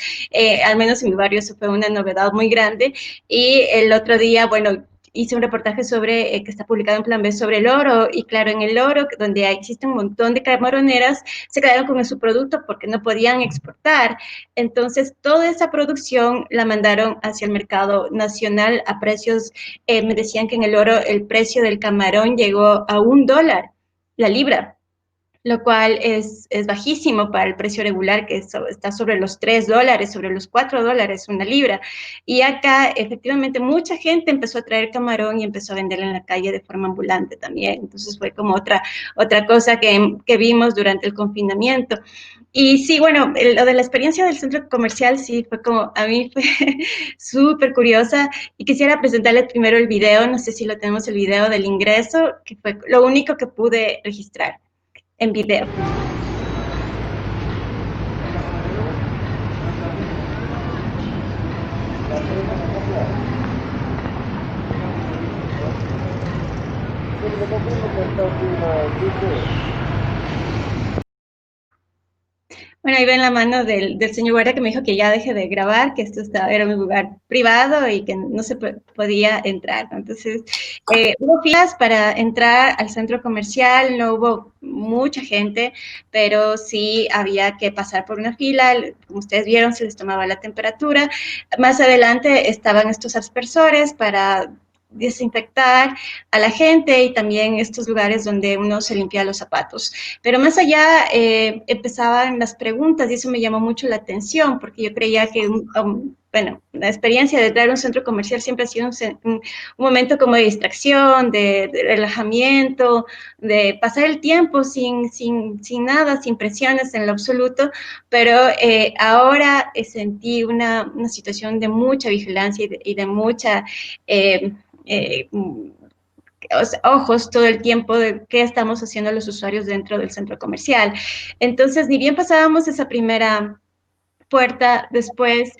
al menos en mi barrio eso fue una novedad muy grande. Y el otro día, bueno, hice un reportaje sobre, que está publicado en Plan B, sobre el oro, y claro, en el oro, donde existe un montón de camaroneras, se quedaron con su producto porque no podían exportar. Entonces, toda esa producción la mandaron hacia el mercado nacional a precios, me decían que en el oro el precio del camarón llegó a $1 la libra, lo cual es bajísimo para el precio regular, que está sobre los $3, sobre los $4 una libra. Y acá, efectivamente, mucha gente empezó a traer camarón y empezó a venderlo en la calle de forma ambulante también. Entonces fue como otra cosa que vimos durante el confinamiento. Y sí, bueno, lo de la experiencia del centro comercial, sí, fue como, a mí fue súper curiosa, y quisiera presentarles primero el video, no sé si lo tenemos, el video del ingreso, que fue lo único que pude registrar en video. Bueno, ahí ven la mano del señor guardia que me dijo que ya deje de grabar, que era un lugar privado y que no se podía entrar, ¿no? Entonces, hubo filas para entrar al centro comercial, no hubo mucha gente, pero sí había que pasar por una fila, como ustedes vieron, se les tomaba la temperatura. Más adelante estaban estos aspersores para desinfectar a la gente y también estos lugares donde uno se limpia los zapatos. Pero más allá empezaban las preguntas y eso me llamó mucho la atención porque yo creía que, bueno, la experiencia de entrar a un centro comercial siempre ha sido un momento como de distracción, de relajamiento, de pasar el tiempo sin nada, sin presiones en lo absoluto, pero ahora sentí una situación de mucha vigilancia y de mucha... ojos todo el tiempo de qué estamos haciendo los usuarios dentro del centro comercial. Entonces, ni bien pasábamos esa primera puerta, después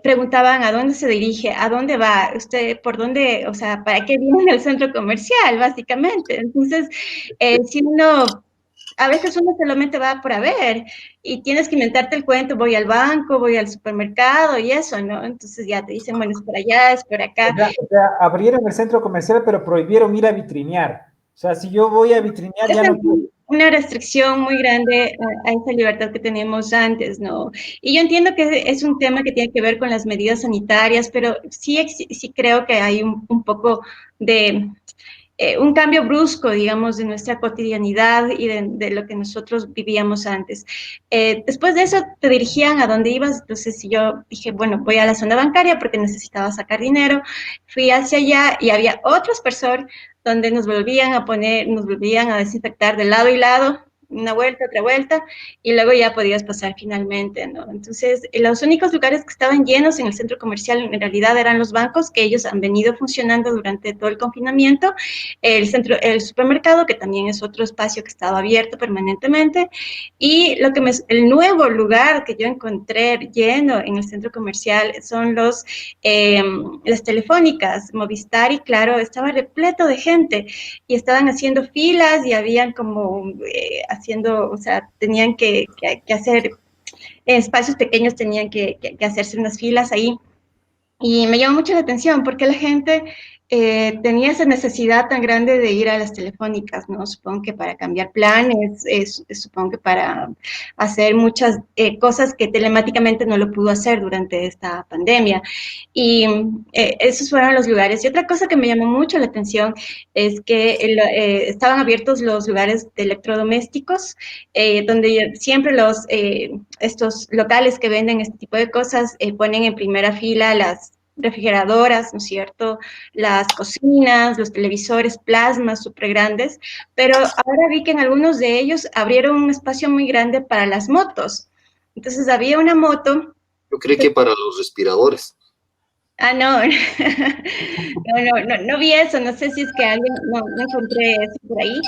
preguntaban a dónde se dirige, a dónde va, usted, por dónde, o sea, para qué viene al centro comercial, básicamente. Entonces, si uno... A veces uno solamente va por haber y tienes que inventarte el cuento, voy al banco, voy al supermercado y eso, ¿no? Entonces ya te dicen, bueno, es por allá, es por acá. O sea, abrieron el centro comercial, pero prohibieron ir a vitrinear. O sea, si yo voy a vitrinear, ya no puedo. Una restricción muy grande a esa libertad que teníamos antes, ¿no? Y yo entiendo que es un tema que tiene que ver con las medidas sanitarias, pero sí creo que hay un poco de... un cambio brusco, digamos, de nuestra cotidianidad y de lo que nosotros vivíamos antes. Después de eso te dirigían a dónde ibas, entonces yo dije, bueno, voy a la zona bancaria porque necesitaba sacar dinero, fui hacia allá y había otro aspersor donde nos volvían a desinfectar de lado y lado, una vuelta, otra vuelta, y luego ya podías pasar finalmente, ¿no? Entonces, los únicos lugares que estaban llenos en el centro comercial en realidad eran los bancos, que ellos han venido funcionando durante todo el confinamiento, el supermercado, que también es otro espacio que estaba abierto permanentemente, y el nuevo lugar que yo encontré lleno en el centro comercial son las telefónicas, Movistar y Claro, estaba repleto de gente, y estaban haciendo filas y habían como o sea, tenían que hacer, en espacios pequeños tenían que hacerse unas filas ahí. Y me llamó mucho la atención porque la gente tenía esa necesidad tan grande de ir a las telefónicas, ¿no? Supongo que para cambiar planes, supongo que para hacer muchas cosas que telemáticamente no lo pudo hacer durante esta pandemia. Y esos fueron los lugares. Y otra cosa que me llamó mucho la atención es que estaban abiertos los lugares de electrodomésticos, donde siempre estos locales que venden este tipo de cosas ponen en primera fila las refrigeradoras, ¿no es cierto?, las cocinas, los televisores plasma súper grandes, pero ahora vi que en algunos de ellos abrieron un espacio muy grande para las motos. Entonces había una moto. Yo creo que para los respiradores. Ah, no, no vi eso, no sé si es que alguien, no encontré eso por ahí,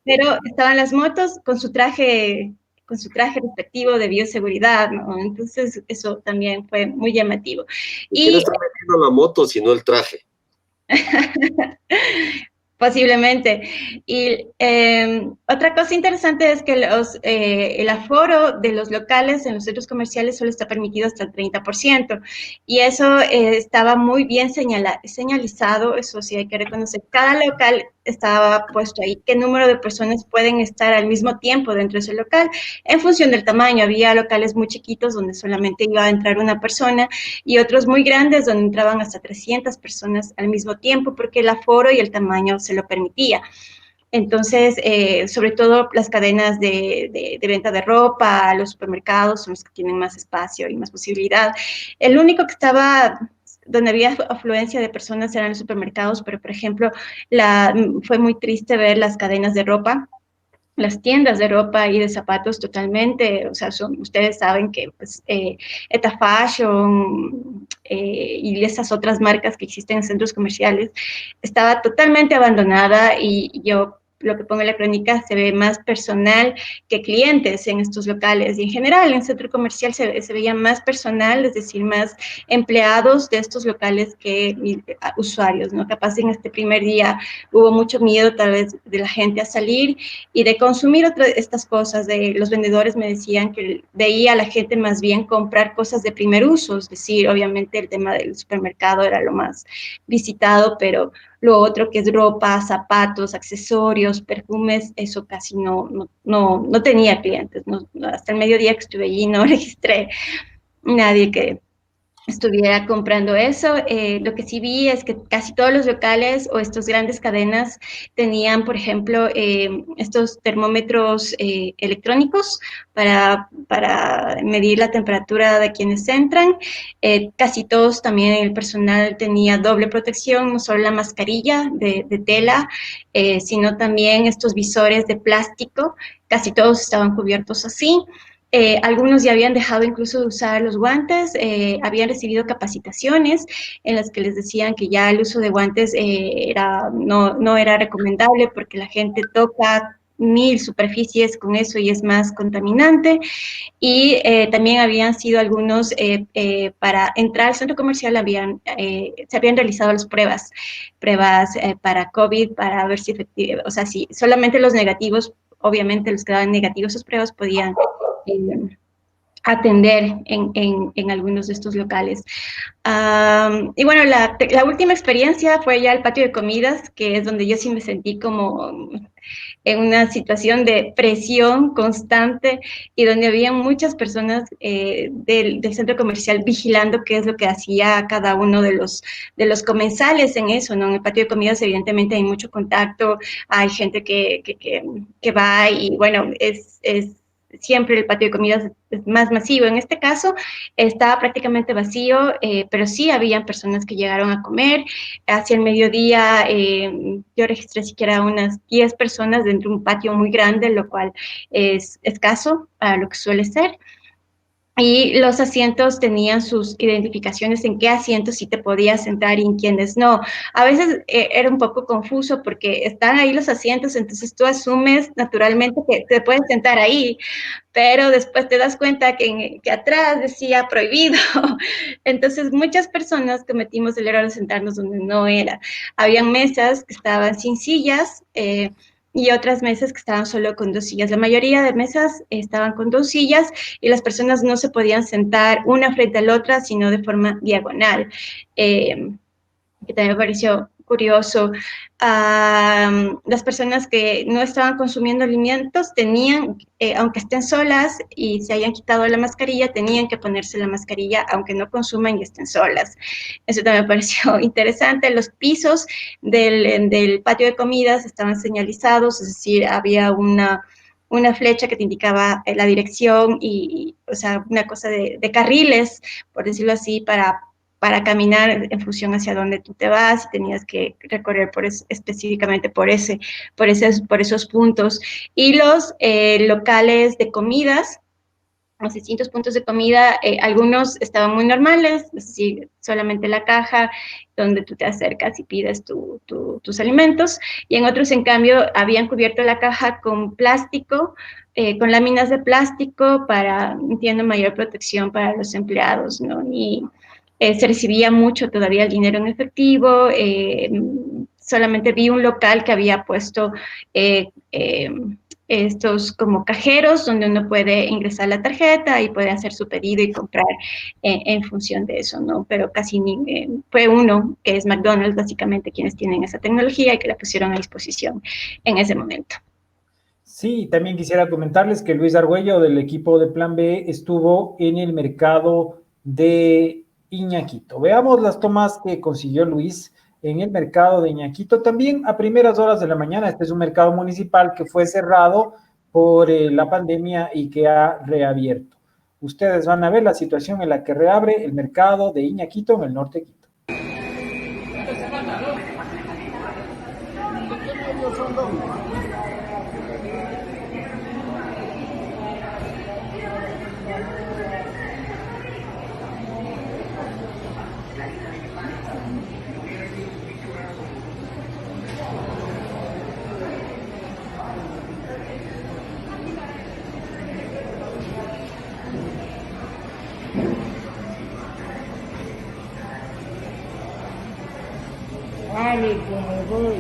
pero estaban las motos con su traje respectivo de bioseguridad, ¿no? Entonces eso también fue muy llamativo. ¿Y quién está metiendo la moto sino el traje? Posiblemente. Y otra cosa interesante es que el aforo de los locales en los centros comerciales solo está permitido hasta el 30%. Y eso estaba muy bien señalizado, eso sí hay que reconocer. Cada local estaba puesto ahí, qué número de personas pueden estar al mismo tiempo dentro de ese local, en función del tamaño. Había locales muy chiquitos donde solamente iba a entrar una persona y otros muy grandes donde entraban hasta 300 personas al mismo tiempo, porque el aforo y el tamaño se lo permitía. Entonces, sobre todo las cadenas de venta de ropa, los supermercados son los que tienen más espacio y más posibilidad. El único que estaba donde había afluencia de personas eran los supermercados, pero por ejemplo, fue muy triste ver las cadenas de ropa, las tiendas de ropa y de zapatos totalmente, o sea, ustedes saben que pues, Eta Fashion y esas otras marcas que existen en centros comerciales, estaba totalmente abandonada y yo lo que pongo en la crónica, se ve más personal que clientes en estos locales y en general en el centro comercial se veía más personal, es decir, más empleados de estos locales que usuarios, ¿no? Capaz en este primer día hubo mucho miedo tal vez de la gente a salir y de consumir estas cosas. Los vendedores me decían que veía a la gente más bien comprar cosas de primer uso, es decir, obviamente el tema del supermercado era lo más visitado, pero lo otro que es ropa, zapatos, accesorios, perfumes, eso casi no tenía clientes. Hasta el mediodía que estuve allí no registré nadie que estuviera comprando eso. Lo que sí vi es que casi todos los locales o estas grandes cadenas tenían, por ejemplo, estos termómetros electrónicos para medir la temperatura de quienes entran. Casi todos también el personal tenía doble protección, no solo la mascarilla de tela, sino también estos visores de plástico. Casi todos estaban cubiertos así. Algunos ya habían dejado incluso de usar los guantes, habían recibido capacitaciones en las que les decían que ya el uso de guantes no era recomendable porque la gente toca 1000 superficies con eso y es más contaminante. Y también habían sido algunos, para entrar al centro comercial se habían realizado las pruebas para COVID, para ver si efectivamente, o sea, si solamente los negativos, obviamente los que daban negativos sus pruebas podían atender en algunos de estos locales. Y bueno, la última experiencia fue ya el patio de comidas, que es donde yo sí me sentí como en una situación de presión constante y donde había muchas personas del centro comercial vigilando qué es lo que hacía cada uno de los comensales en eso, ¿no? En el patio de comidas evidentemente hay mucho contacto, hay gente que va y bueno, es siempre el patio de comidas es más masivo. En este caso estaba prácticamente vacío, pero sí habían personas que llegaron a comer. Hacia el mediodía yo registré siquiera unas 10 personas dentro de un patio muy grande, lo cual es escaso para lo que suele ser. Y los asientos tenían sus identificaciones en qué asientos sí te podías sentar y en quiénes no. A veces era un poco confuso porque están ahí los asientos, entonces tú asumes naturalmente que te puedes sentar ahí, pero después te das cuenta que atrás decía prohibido. Entonces muchas personas cometimos el error de sentarnos donde no era. Habían mesas que estaban sin sillas, y otras mesas que estaban solo con 2 sillas. La mayoría de mesas estaban con 2 sillas y las personas no se podían sentar una frente a la otra, sino de forma diagonal, que también me pareció curioso. Las personas que no estaban consumiendo alimentos tenían, aunque estén solas y se hayan quitado la mascarilla, tenían que ponerse la mascarilla aunque no consuman y estén solas. Eso también me pareció interesante. Los pisos del patio de comidas estaban señalizados, es decir, había una flecha que te indicaba la dirección y o sea, una cosa de carriles, por decirlo así, para caminar en función hacia dónde tú te vas y tenías que recorrer específicamente por esos puntos. Y los locales de comidas, los distintos puntos de comida, algunos estaban muy normales, es decir, solamente la caja donde tú te acercas y pides tus alimentos, y en otros, en cambio, habían cubierto la caja con plástico, con láminas de plástico para, entiendo, mayor protección para los empleados, ¿no? Y se recibía mucho todavía el dinero en efectivo, solamente vi un local que había puesto estos como cajeros donde uno puede ingresar la tarjeta y puede hacer su pedido y comprar en función de eso, ¿no? Pero casi fue uno, que es McDonald's, básicamente, quienes tienen esa tecnología y que la pusieron a disposición en ese momento. Sí, también quisiera comentarles que Luis Argüello del equipo de Plan B estuvo en el mercado de Iñaquito. Veamos las tomas que consiguió Luis en el mercado de Iñaquito. También a primeras horas de la mañana, este es un mercado municipal que fue cerrado por la pandemia y que ha reabierto. Ustedes van a ver la situación en la que reabre el mercado de Iñaquito en el norte de Quito. Vale, como voy.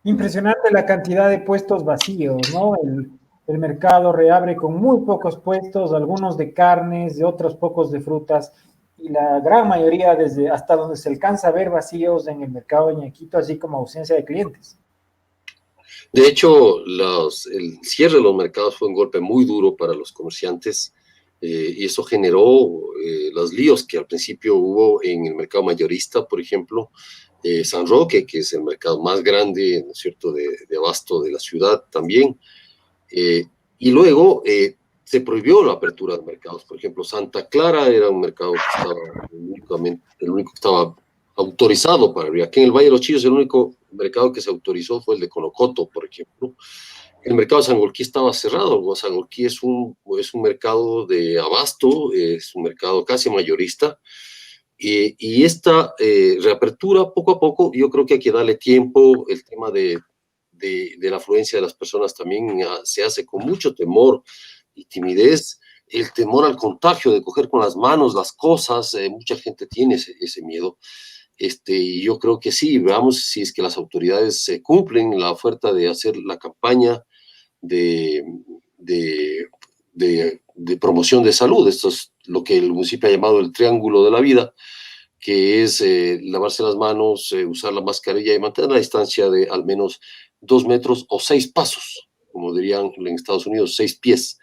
Impresionante la cantidad de puestos vacíos, ¿no? El mercado reabre con muy pocos puestos, algunos de carnes, de otros pocos de frutas, y la gran mayoría desde hasta donde se alcanza a ver vacíos en el mercado de Ñaquito, así como ausencia de clientes. De hecho, el cierre de los mercados fue un golpe muy duro para los comerciantes y eso generó los líos que al principio hubo en el mercado mayorista, por ejemplo, San Roque, que es el mercado más grande, ¿no es cierto?, de abasto de la ciudad también. Y luego se prohibió la apertura de mercados. Por ejemplo, Santa Clara era un mercado que estaba el único que estaba autorizado para abrir. Aquí en el Valle de los Chillos el único mercado que se autorizó fue el de Conocoto, por ejemplo. El mercado de Sangolquí estaba cerrado. Sangolquí es un mercado de abasto, es un mercado casi mayorista. Y esta reapertura, poco a poco, yo creo que hay que darle tiempo. El tema de la afluencia de las personas también se hace con mucho temor y timidez. El temor al contagio, de coger con las manos las cosas, mucha gente tiene ese miedo. Y yo creo que sí, veamos si es que las autoridades cumplen la oferta de hacer la campaña de promoción de salud. Esto es lo que el municipio ha llamado el triángulo de la vida, que es lavarse las manos, usar la mascarilla y mantener la distancia de al menos 2 metros o 6 pasos, como dirían en Estados Unidos, 6 pies.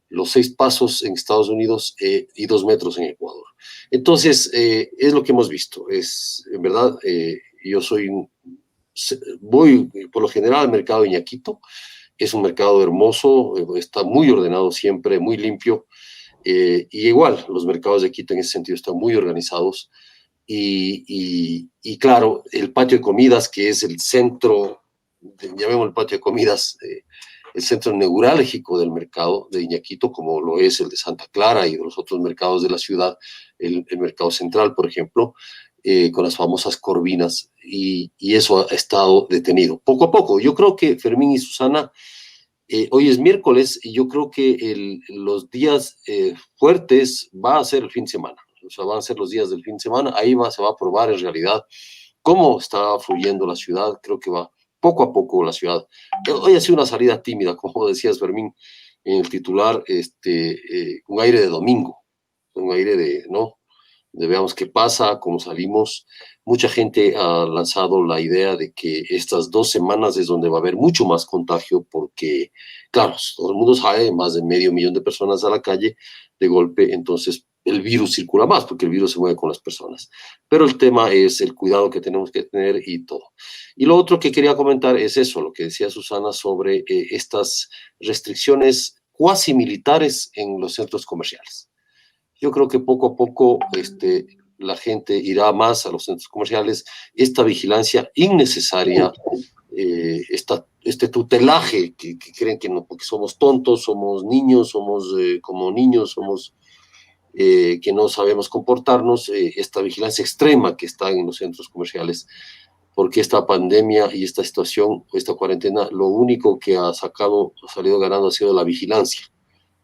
Los 6 pasos en Estados Unidos y 2 metros en Ecuador. Entonces, es lo que hemos visto. En verdad, yo voy por lo general al mercado de Iñaquito. Es un mercado hermoso, está muy ordenado siempre, muy limpio. Y igual, los mercados de Quito en ese sentido están muy organizados. Y claro, el patio de comidas, que es el centro, llamémoslo el patio de comidas, el centro neurálgico del mercado de Iñaquito, como lo es el de Santa Clara y de los otros mercados de la ciudad, el mercado central, por ejemplo, con las famosas corvinas, y eso ha estado detenido. Poco a poco, yo creo que Fermín y Susana, hoy es miércoles, y yo creo que los días fuertes va a ser el fin de semana, o sea, van a ser los días del fin de semana, ahí se va a probar en realidad cómo está fluyendo la ciudad. Creo que va poco a poco la ciudad. Hoy ha sido una salida tímida, como decías, Fermín, en el titular, un aire de domingo, un aire ¿no? De veamos qué pasa, cómo salimos. Mucha gente ha lanzado la idea de que estas 2 semanas es donde va a haber mucho más contagio, porque, claro, todo el mundo sabe, más de 500,000 de personas a la calle de golpe, entonces el virus circula más, porque el virus se mueve con las personas. Pero el tema es el cuidado que tenemos que tener y todo. Y lo otro que quería comentar es eso, lo que decía Susana sobre estas restricciones cuasi militares en los centros comerciales. Yo creo que poco a poco la gente irá más a los centros comerciales. Esta vigilancia innecesaria, este tutelaje que creen que no, porque somos tontos, somos niños, somos como niños, somos que no sabemos comportarnos, esta vigilancia extrema que está en los centros comerciales, porque esta pandemia y esta situación, esta cuarentena, lo único que ha salido ganando ha sido la vigilancia.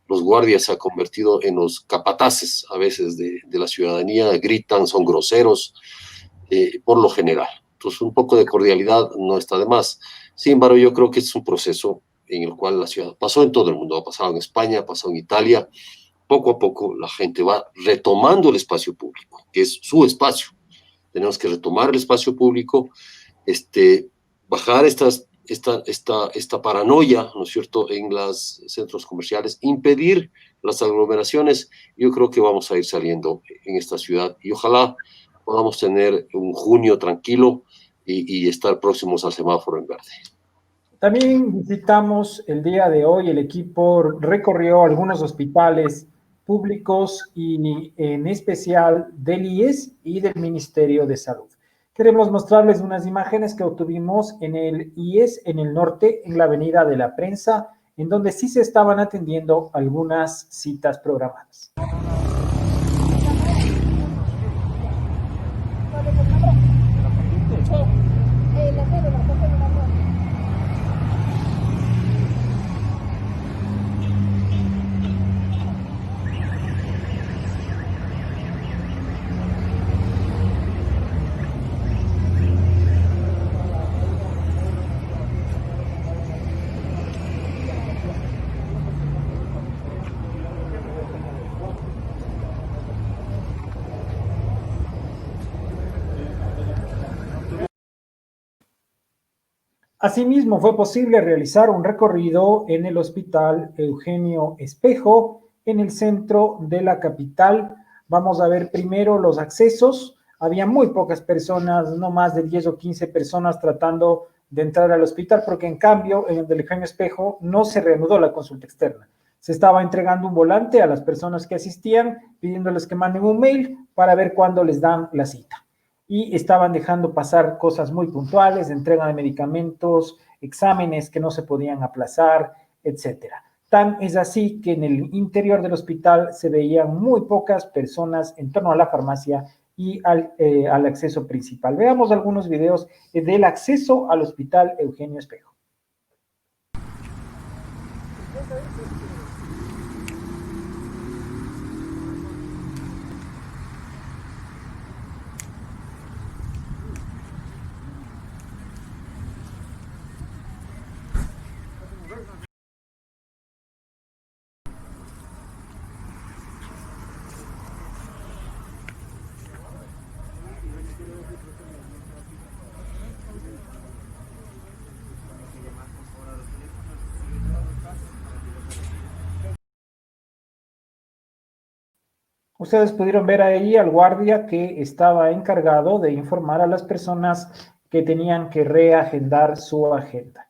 Los guardias se han convertido en los capataces a veces de la ciudadanía, gritan, son groseros, por lo general. Entonces, un poco de cordialidad no está de más. Sin embargo, yo creo que es un proceso en el cual la ciudad pasó en todo el mundo, ha pasado en España, ha pasado en Italia. Poco a poco la gente va retomando el espacio público, que es su espacio. Tenemos que retomar el espacio público, bajar esta paranoia, ¿no es cierto?, en los centros comerciales, impedir las aglomeraciones. Yo creo que vamos a ir saliendo en esta ciudad y ojalá podamos tener un junio tranquilo y estar próximos al semáforo en verde. También visitamos el día de hoy, el equipo recorrió algunos hospitales públicos y en especial del IES y del Ministerio de Salud. Queremos mostrarles unas imágenes que obtuvimos en el IES, en el norte, en la Avenida de la Prensa, en donde sí se estaban atendiendo algunas citas programadas. Asimismo, fue posible realizar un recorrido en el Hospital Eugenio Espejo, en el centro de la capital. Vamos a ver primero los accesos. Había muy pocas personas, no más de 10 o 15 personas tratando de entrar al hospital, porque en cambio, en el del Eugenio Espejo no se reanudó la consulta externa. Se estaba entregando un volante a las personas que asistían, pidiéndoles que manden un mail para ver cuándo les dan la cita. Y estaban dejando pasar cosas muy puntuales, entrega de medicamentos, exámenes que no se podían aplazar, etcétera. Tan es así que en el interior del hospital se veían muy pocas personas en torno a la farmacia y al acceso principal. Veamos algunos videos del acceso al Hospital Eugenio Espejo. Ustedes pudieron ver ahí al guardia que estaba encargado de informar a las personas que tenían que reagendar su agenda.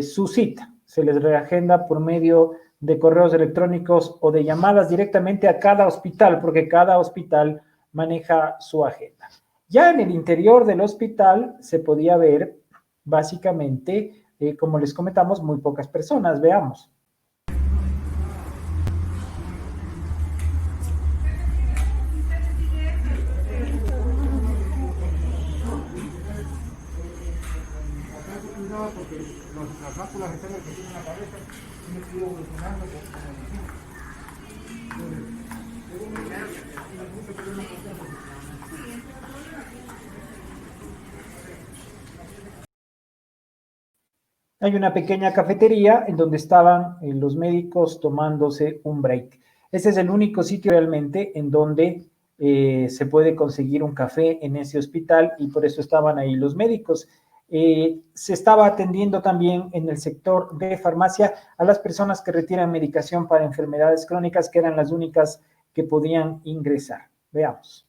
Su cita se les reagenda por medio de correos electrónicos o de llamadas directamente a cada hospital, porque cada hospital maneja su agenda. Ya en el interior del hospital se podía ver básicamente, como les comentamos, muy pocas personas. Veamos. Porque las máculas externas que tienen la cabeza tienen que ir evolucionando con la medicina. Hay una pequeña cafetería en donde estaban los médicos tomándose un break. Ese es el único sitio realmente en donde se puede conseguir un café en ese hospital y por eso estaban ahí los médicos. Se estaba atendiendo también en el sector de farmacia a las personas que retiran medicación para enfermedades crónicas, que eran las únicas que podían ingresar. Veamos.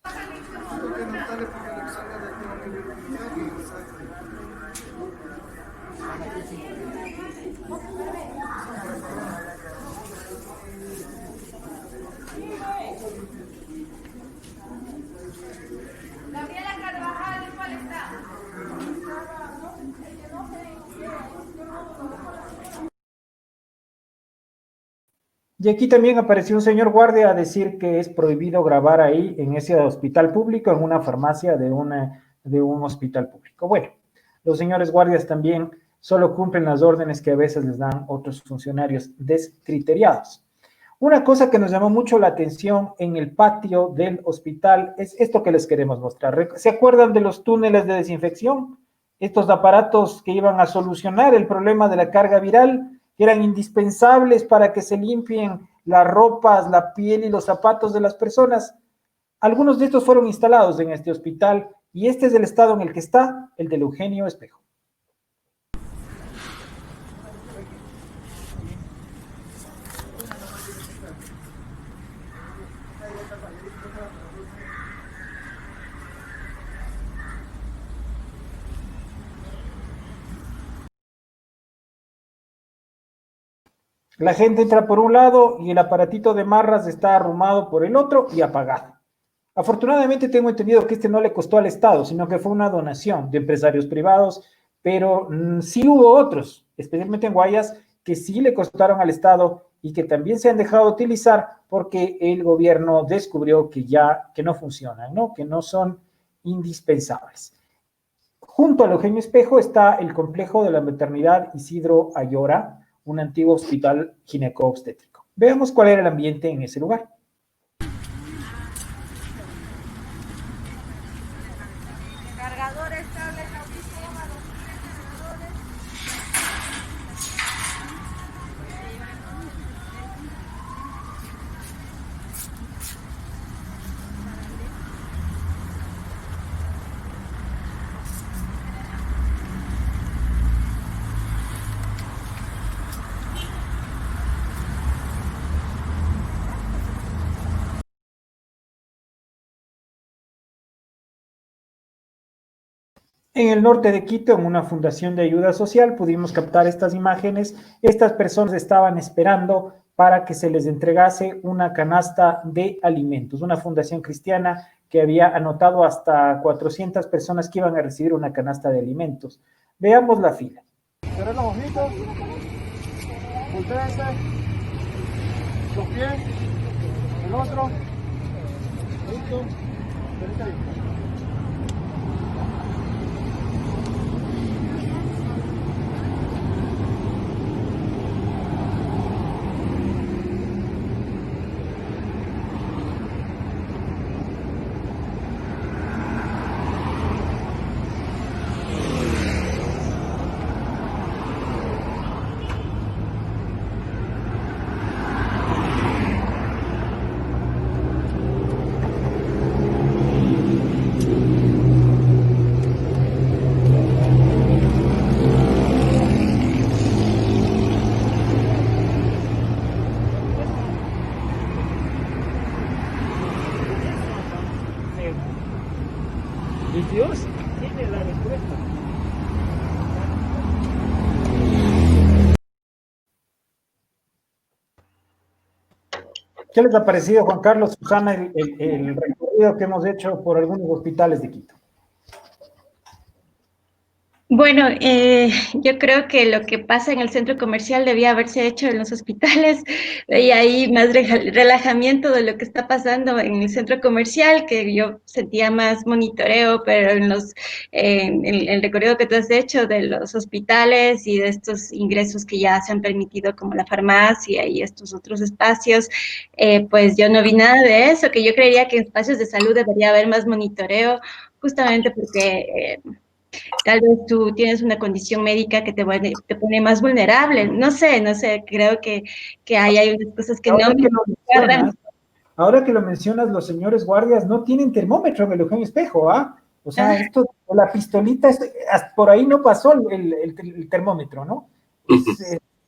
Y aquí también apareció un señor guardia a decir que es prohibido grabar ahí en ese hospital público, en una farmacia de un hospital público. Bueno, los señores guardias también solo cumplen las órdenes que a veces les dan otros funcionarios descriteriados. Una cosa que nos llamó mucho la atención en el patio del hospital es esto que les queremos mostrar. ¿Se acuerdan de los túneles de desinfección? Estos aparatos que iban a solucionar el problema de la carga viral, que eran indispensables para que se limpien las ropas, la piel y los zapatos de las personas. Algunos de estos fueron instalados en este hospital y este es el estado en el que está el del Eugenio Espejo. La gente entra por un lado y el aparatito de marras está arrumado por el otro y apagado. Afortunadamente tengo entendido que este no le costó al Estado, sino que fue una donación de empresarios privados, pero sí hubo otros, especialmente en Guayas, que sí le costaron al Estado y que también se han dejado de utilizar porque el gobierno descubrió que no funcionan, ¿no? Que no son indispensables. Junto al Eugenio Espejo está el complejo de la maternidad Isidro Ayora, un antiguo hospital gineco-obstétrico. Veamos cuál era el ambiente en ese lugar. Cargadores, cables, audífonos. En el norte de Quito, en una fundación de ayuda social, pudimos captar estas imágenes. Estas personas estaban esperando para que se les entregase una canasta de alimentos. Una fundación cristiana que había anotado hasta 400 personas que iban a recibir una canasta de alimentos. Veamos la fila. Cerrar los ojitos, voltéense, los pies, el otro, listo, perfecto. Y Dios tiene la respuesta. ¿Qué les ha parecido, Juan Carlos, Susana, el recorrido que hemos hecho por algunos hospitales de Quito? Bueno, yo creo que lo que pasa en el centro comercial debía haberse hecho en los hospitales, y ahí más relajamiento de lo que está pasando en el centro comercial, que yo sentía más monitoreo, pero en el recorrido que tú has hecho de los hospitales y de estos ingresos que ya se han permitido, como la farmacia y estos otros espacios, pues yo no vi nada de eso, que yo creería que en espacios de salud debería haber más monitoreo, justamente porque tal vez tú tienes una condición médica que te pone más vulnerable. No sé, creo que hay unas cosas que Ahora no me acuerdan. Ahora que lo mencionas, los señores guardias no tienen termómetro en el Eugenio Espejo, ¿ah? O sea, esto, la pistolita, por ahí no pasó el termómetro, ¿no?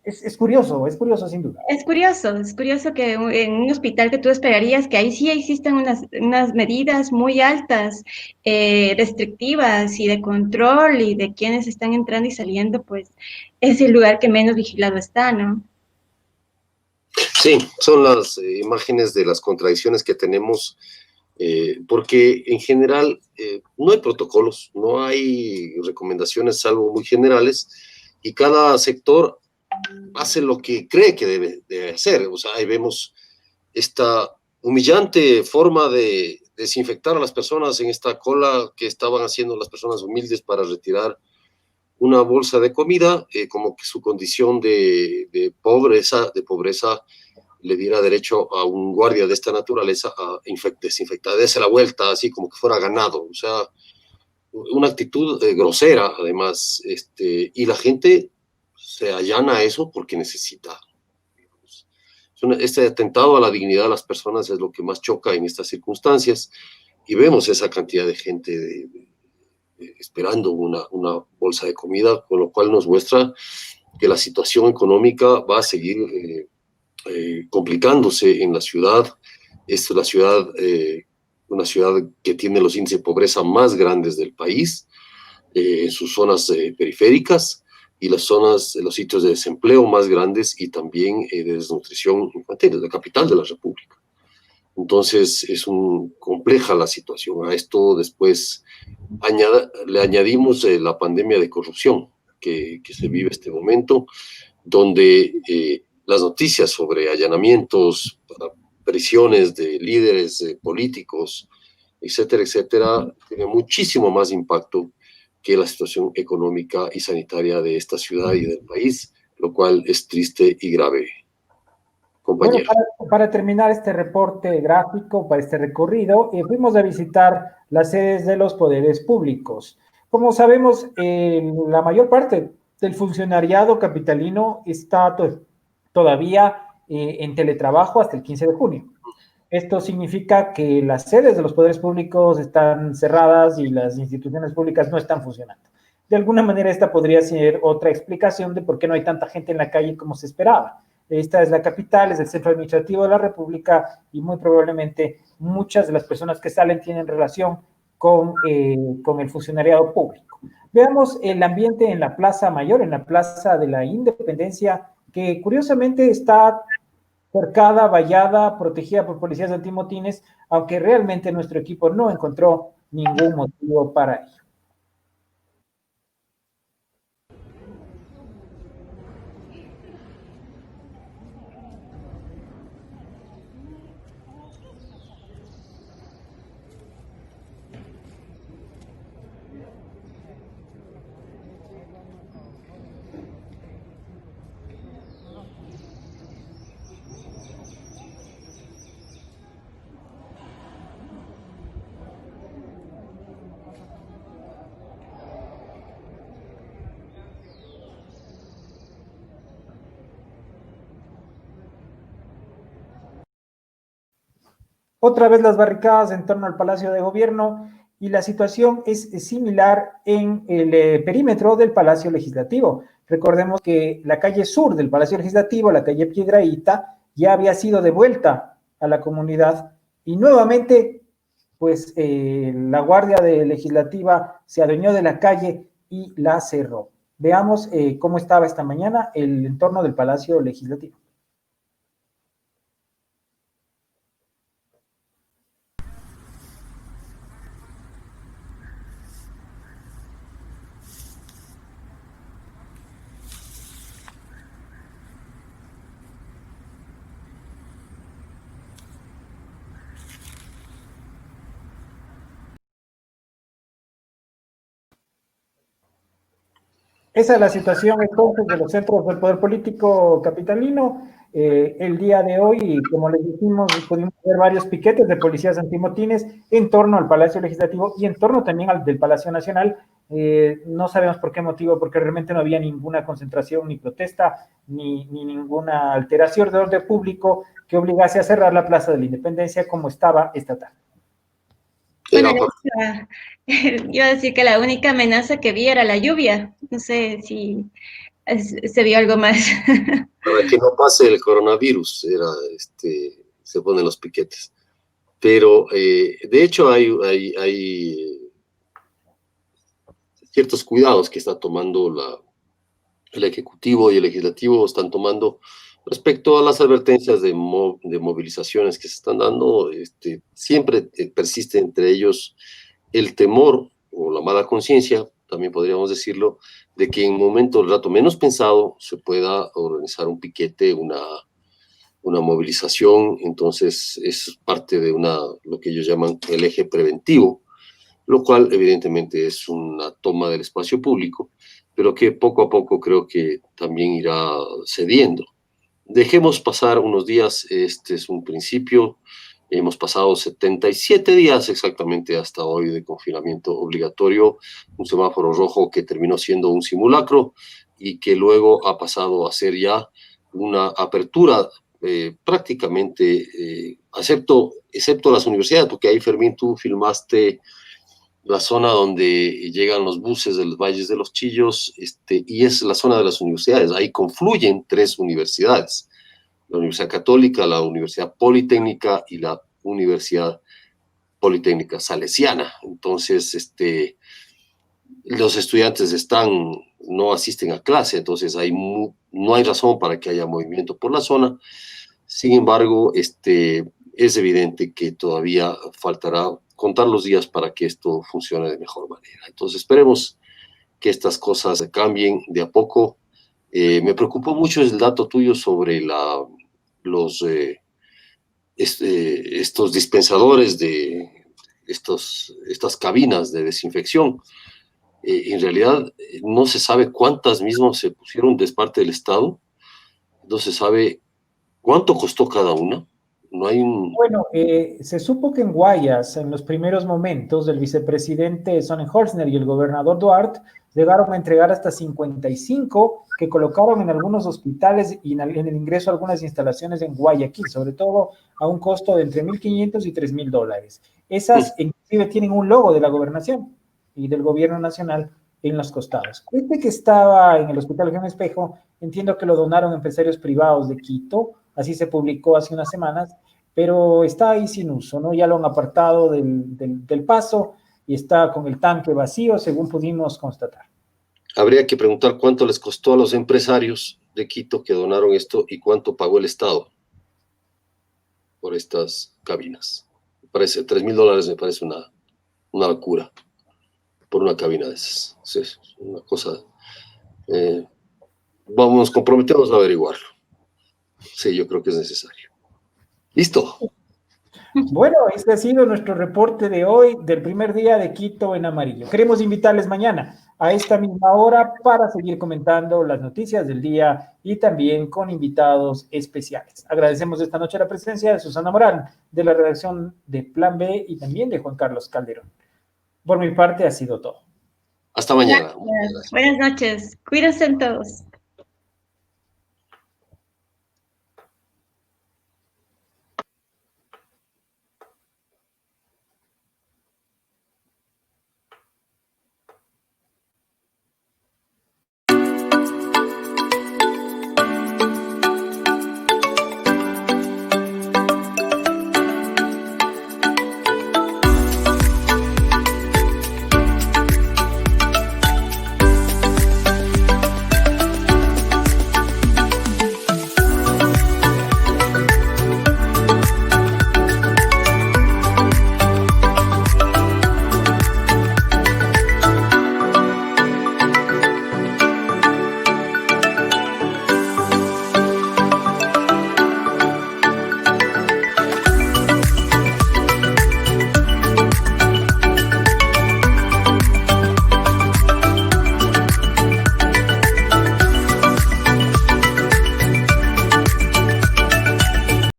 Es curioso sin duda. Es curioso que en un hospital que tú esperarías que ahí sí existen unas medidas muy altas, restrictivas y de control y de quienes están entrando y saliendo, pues es el lugar que menos vigilado está, ¿no? Sí, son las imágenes de las contradicciones que tenemos, porque en general no hay protocolos, no hay recomendaciones salvo muy generales, y cada sector hace lo que cree que debe hacer. O sea, ahí vemos esta humillante forma de desinfectar a las personas en esta cola que estaban haciendo las personas humildes para retirar una bolsa de comida, como que su condición de pobreza le diera derecho a un guardia de esta naturaleza a desinfectar, darse la vuelta así como que fuera ganado. O sea, una actitud grosera, además, y la gente se allana a eso porque necesita. Este atentado a la dignidad de las personas es lo que más choca en estas circunstancias, y vemos esa cantidad de gente esperando una bolsa de comida, con lo cual nos muestra que la situación económica va a seguir complicándose en la ciudad. Es la ciudad, una ciudad que tiene los índices de pobreza más grandes del país, en sus zonas periféricas, y las zonas, los sitios de desempleo más grandes, y también de desnutrición infantil, es la capital de la República. Entonces es compleja la situación. A esto después le añadimos la pandemia de corrupción que se vive en este momento, donde las noticias sobre allanamientos, prisiones de líderes políticos, etcétera, etcétera, tienen muchísimo más impacto que la situación económica y sanitaria de esta ciudad y del país, lo cual es triste y grave, Bueno, compañero. para terminar este reporte gráfico, para este recorrido, fuimos a visitar las sedes de los poderes públicos. Como sabemos, la mayor parte del funcionariado capitalino está todavía en teletrabajo hasta el 15 de junio. Esto significa que las sedes de los poderes públicos están cerradas y las instituciones públicas no están funcionando. De alguna manera, esta podría ser otra explicación de por qué no hay tanta gente en la calle como se esperaba. Esta es la capital, es el centro administrativo de la República, y muy probablemente muchas de las personas que salen tienen relación con el funcionariado público. Veamos el ambiente en la Plaza Mayor, en la Plaza de la Independencia, que curiosamente está cercada, vallada, protegida por policías antimotines, aunque realmente nuestro equipo no encontró ningún motivo para ello. Otra vez las barricadas en torno al Palacio de Gobierno, y la situación es similar en el perímetro del Palacio Legislativo. Recordemos que la calle sur del Palacio Legislativo, la calle Piedrahíta, ya había sido devuelta a la comunidad, y nuevamente, pues la Guardia Legislativa se adueñó de la calle y la cerró. Veamos cómo estaba esta mañana el entorno del Palacio Legislativo. Esa es la situación entonces de los centros del poder político capitalino. El día de hoy, como les dijimos, pudimos ver varios piquetes de policías antimotines en torno al Palacio Legislativo y en torno también al del Palacio Nacional. No sabemos por qué motivo, porque realmente no había ninguna concentración, ni protesta, ni ninguna alteración de orden público que obligase a cerrar la Plaza de la Independencia como estaba esta tarde. Bueno, yo iba a decir que la única amenaza que vi era la lluvia. No sé si se vio algo más. Para que no pase el coronavirus, se ponen los piquetes. Pero, de hecho, hay ciertos cuidados que está tomando el Ejecutivo y el Legislativo, están tomando respecto a las advertencias de movilizaciones que se están dando. Siempre persiste entre ellos el temor o la mala conciencia, también podríamos decirlo, de que en un momento, el rato menos pensado, se pueda organizar un piquete, una movilización. Entonces es parte de lo que ellos llaman el eje preventivo, lo cual evidentemente es una toma del espacio público, pero que poco a poco creo que también irá cediendo. Dejemos pasar unos días, este es un principio. Hemos pasado 77 días exactamente hasta hoy de confinamiento obligatorio, un semáforo rojo que terminó siendo un simulacro y que luego ha pasado a ser ya una apertura prácticamente, excepto las universidades, porque ahí, Fermín, tú filmaste la zona donde llegan los buses de los Valles de los Chillos, y es la zona de las universidades. Ahí confluyen 3 universidades: la Universidad Católica, la Universidad Politécnica y la Universidad Politécnica Salesiana. Entonces, los estudiantes no asisten a clase, entonces no hay razón para que haya movimiento por la zona. Sin embargo, es evidente que todavía faltará contar los días para que esto funcione de mejor manera. Entonces, esperemos que estas cosas cambien de a poco. Me preocupó mucho el dato tuyo sobre estos dispensadores estas cabinas de desinfección. En realidad, no se sabe cuántas mismas se pusieron de parte del Estado, no se sabe cuánto costó cada una. No hay Bueno, se supo que en Guayas, en los primeros momentos, el vicepresidente Sonnenholzner y el gobernador Duarte llegaron a entregar hasta 55 que colocaron en algunos hospitales y en el ingreso a algunas instalaciones en Guayaquil, sobre todo a un costo de entre $1,500 y $3,000. Esas inclusive tienen un logo de la gobernación y del gobierno nacional en los costados. Que estaba en el Hospital León Espejo, entiendo que lo donaron empresarios privados de Quito, así se publicó hace unas semanas, pero está ahí sin uso, ¿no? Ya lo han apartado del paso y está con el tanque vacío, según pudimos constatar. Habría que preguntar cuánto les costó a los empresarios de Quito que donaron esto y cuánto pagó el Estado por estas cabinas. Me parece, $3,000 me parece una locura por una cabina de esas. Es una cosa... nos comprometemos a averiguarlo. Sí, yo creo que es necesario. Listo. Bueno, este ha sido nuestro reporte de hoy, del primer día de Quito en amarillo. Queremos invitarles mañana a esta misma hora para seguir comentando las noticias del día y también con invitados especiales. Agradecemos esta noche la presencia de Susana Morán, de la redacción de Plan B, y también de Juan Carlos Calderón. Por mi parte ha sido todo. Hasta mañana. Gracias. Buenas noches. Cuídense todos.